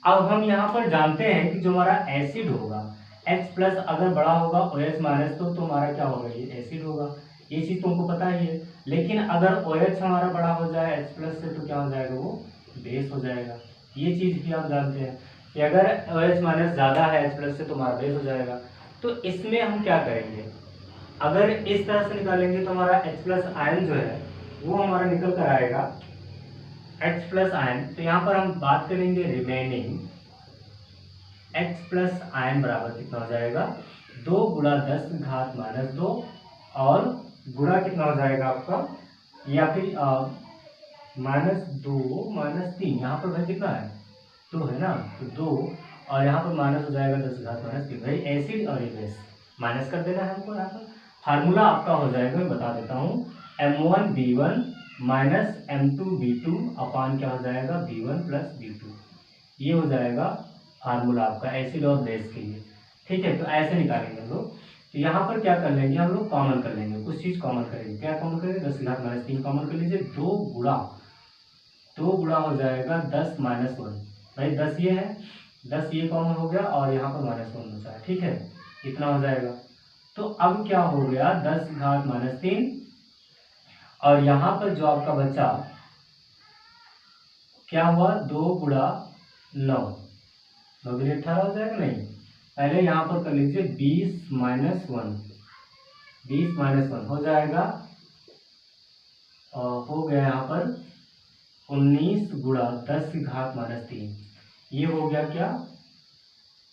अब हम यहाँ पर जानते हैं कि जो हमारा एसिड होगा H प्लस अगर बड़ा होगा OH माइनस तो हमारा क्या होगा, ये एसिड होगा, ये चीज़ तुमको पता ही है। लेकिन अगर OH हमारा बड़ा हो जाए H प्लस से तो क्या हो जाएगा, वो बेस हो जाएगा, ये चीज़ भी आप जानते हैं। कि अगर OH माइनस ज़्यादा है H प्लस से तो हमारा बेस हो जाएगा। तो इसमें हम क्या करेंगे, अगर इस तरह से निकालेंगे तो हमारा H प्लस आयन जो है वो हमारा निकल कर आएगा H प्लस आयन। तो यहाँ पर हम बात करेंगे रिमेनिंग H प्लस आयन बराबर कितना हो जाएगा, 2 गुणा 10 घात माइनस 2 और गुणा कितना हो जाएगा आपका, या फिर -2 -3, यहाँ पर भाई कितना है 2 है ना, तो 2 और यहाँ पर माइनस हो जाएगा 10 घात माइनस 3। भाई एसिड और बेस माइनस कर देना है हमको। यहाँ पर फार्मूला आपका हो जाएगा, मैं बता देता हूँ, M1B1 माइनस M2B2 अपान क्या हो जाएगा B1 प्लस B2। ये हो जाएगा फार्मूला आपका एसिड और बेस के लिए। ठीक है, तो ऐसे निकालेंगे हम लोग। तो यहाँ पर क्या कर लेंगे हम लोग, कॉमन कर लेंगे, कुछ चीज़ कॉमन करेंगे। क्या कॉमन करेंगे, 10 घात माइनस 3 कॉमन कर लीजिए। 2 गुणा हो जाएगा 10 माइनस 1। भाई 10 ये है, 10 ये कॉमन हो गया और यहाँ पर -1 बचा है। ठीक है, इतना हो जाएगा। तो अब क्या हो गया, 10 घात माइनस 3 और यहाँ पर जो आपका बचा क्या हुआ, 2 गुणा 9, 9 गुणे 18 हो जाएगा। नहीं, पहले यहाँ पर कर लीजिए 20 माइनस 1, 20 माइनस 1 हो जाएगा और हो गया यहाँ पर 19 गुणा 10 घात माइनस 3। ये हो गया क्या,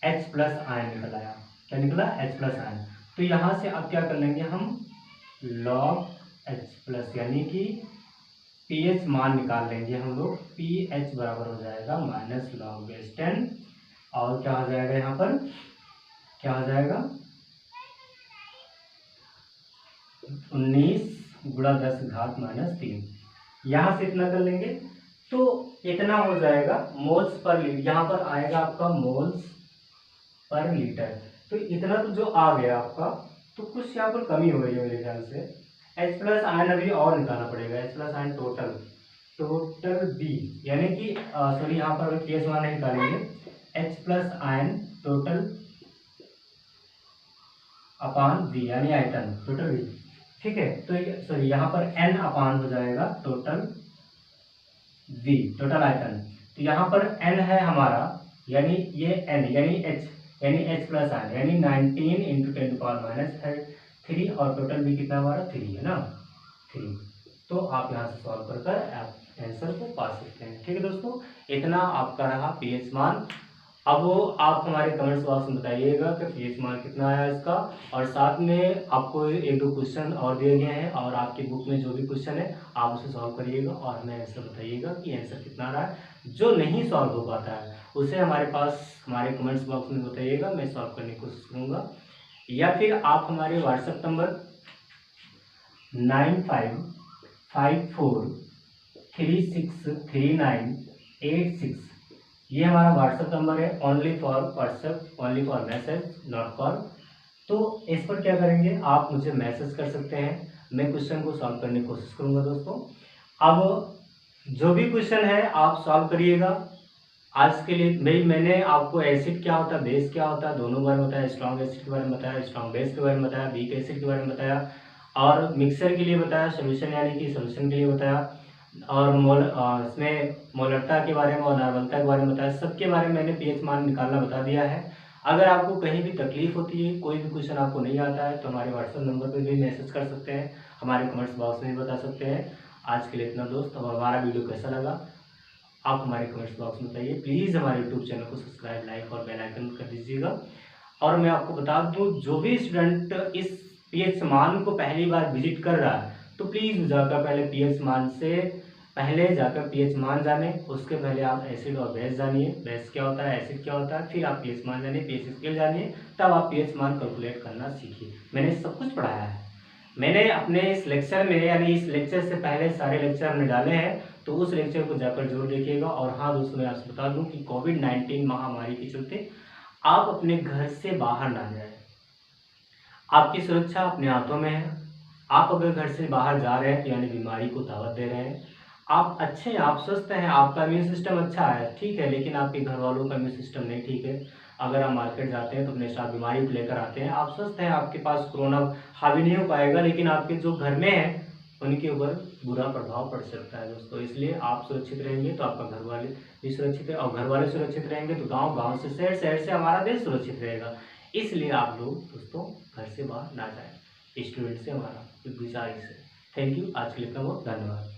H प्लस आयन निकल आया। क्या निकला, H प्लस आयन। तो यहाँ से अब क्या कर लेंगे हम, log H प्लस यानी कि pH मान निकाल लेंगे हम लोग। pH बराबर हो जाएगा माइनस लॉग बेस 10 और क्या हो जाएगा, यहाँ पर क्या हो जाएगा 19 गुणा 10 घात माइनस 3। यहाँ से इतना कर लेंगे तो इतना हो जाएगा मोल्स पर लीटर। यहाँ पर आएगा आपका मोल्स पर लीटर। तो इतना तो जो आ गया आपका, तो कुछ यहाँ पर कमी हो गई है मेरे ख्याल से। H प्लस आयन अभी और निकालना पड़ेगा। H plus ion total B यानी कि सॉरी, यहाँ पर pH मान नहीं निकालेंगे। H प्लस आयन टोटल अपान V यानी आयतन टोटल V। ठीक है, तो सॉरी यहाँ पर N अपान हो जाएगा टोटल V टोटल आयतन। तो यहाँ पर N है हमारा, यानी ये N यानी H प्लस आयन यानी 19 इंटू 10 पावर माइनस 3 और टोटल भी कितना हमारा 3 है ना, 3। तो आप यहाँ से सॉल्व कर आप आंसर को पा सकते हैं। ठीक है दोस्तों, इतना आपका रहा pH मान। अब वो आप हमारे कमेंट्स बॉक्स में बताइएगा कि pH मान कितना आया इसका, और साथ में आपको 1-2 क्वेश्चन और दिए गए हैं और आपकी बुक में जो भी क्वेश्चन है आप उसे सॉल्व करिएगा और हमें आंसर बताइएगा कि आंसर कितना रहा है। जो नहीं सॉल्व हो पाता है उसे हमारे पास हमारे कमेंट्स बॉक्स में बताइएगा, मैं सॉल्व करने की कोशिश करूँगा। या फिर आप हमारे व्हाट्सएप नंबर 9554363986 ये हमारा व्हाट्सएप नंबर है। Only for WhatsApp, only for message, not call. तो इस पर क्या करेंगे, आप मुझे मैसेज कर सकते हैं, मैं क्वेश्चन को सॉल्व करने की कोशिश करूंगा दोस्तों। अब जो भी क्वेश्चन है आप सॉल्व करिएगा। आज के लिए मैंने आपको एसिड क्या होता है, बेस क्या होता है, दोनों बारे में बताया। स्ट्रॉन्ग एसिड के बारे में बताया, स्ट्रॉन्ग बेस के बारे में बताया, वीक एसिड के बारे में बताया, और मिक्सर के लिए बताया, सोल्यूशन यानी कि सोल्यूशन के लिए बताया, और इसमें मोलरता के बारे में और नॉर्मलता के बारे में बताया। सबके बारे में मैंने pH मान निकालना बता दिया है। अगर आपको कहीं भी तकलीफ होती है, कोई भी क्वेश्चन आपको नहीं आता है, तो हमारे व्हाट्सएप नंबर पर भी मैसेज कर सकते हैं, हमारे कमेंट्स बॉक्स में भी बता सकते हैं। आज के लिए इतना दोस्त। अब हमारा वीडियो कैसा लगा आप हमारे कमेंट्स बॉक्स में बताइए। प्लीज़ हमारे यूट्यूब चैनल को सब्सक्राइब, लाइक और बेल आइकन कर दीजिएगा। और मैं आपको बता दूँ, जो भी स्टूडेंट इस pH मान को पहली बार विजिट कर रहा है तो प्लीज़ जाकर पहले pH मान से पहले जाकर pH मान जाने, उसके पहले आप एसिड और बेस जानिए, बेस क्या होता है, एसिड क्या होता है, फिर आप pH मान जानिए, pH स्केल जानिए, तब आप pH मान कैलकुलेट करना सीखिए। मैंने सब कुछ पढ़ाया है, मैंने अपने इस लेक्चर में यानी इस लेक्चर से पहले सारे लेक्चर हमने डाले हैं, तो उस लेक्चर को जाकर जरूर देखिएगा। और हाँ दोस्तों, मैं आपसे बता दूँ कि कोविड-19 महामारी के चलते आप अपने घर से बाहर ना जाएं। आपकी सुरक्षा अपने हाथों में है। आप अगर घर से बाहर जा रहे हैं तो यानी बीमारी को दावत दे रहे हैं। आप अच्छे हैं, आप स्वस्थ हैं, आपका इम्यून सिस्टम अच्छा है, ठीक है, लेकिन आपके घर वालों का इम्यून सिस्टम नहीं ठीक है। अगर आप मार्केट जाते हैं तो अपने साथ बीमारी को लेकर आते हैं। आप स्वस्थ हैं, आपके पास कोरोना हावी नहीं हो पाएगा, लेकिन आपके जो घर में हैं उनके ऊपर बुरा प्रभाव पड़ सकता है दोस्तों। इसलिए आप सुरक्षित रहेंगे तो आपका घर वाले भी सुरक्षित है, और घर वाले सुरक्षित रहेंगे तो गांव, गांव से शहर, शहर से हमारा देश सुरक्षित रहेगा। इसलिए आप लोग दोस्तों घर से बाहर ना जाएं। स्टूडेंट से हमारा एक गुजारिश है। Thank you. आज के लिए इतना बहुत, धन्यवाद।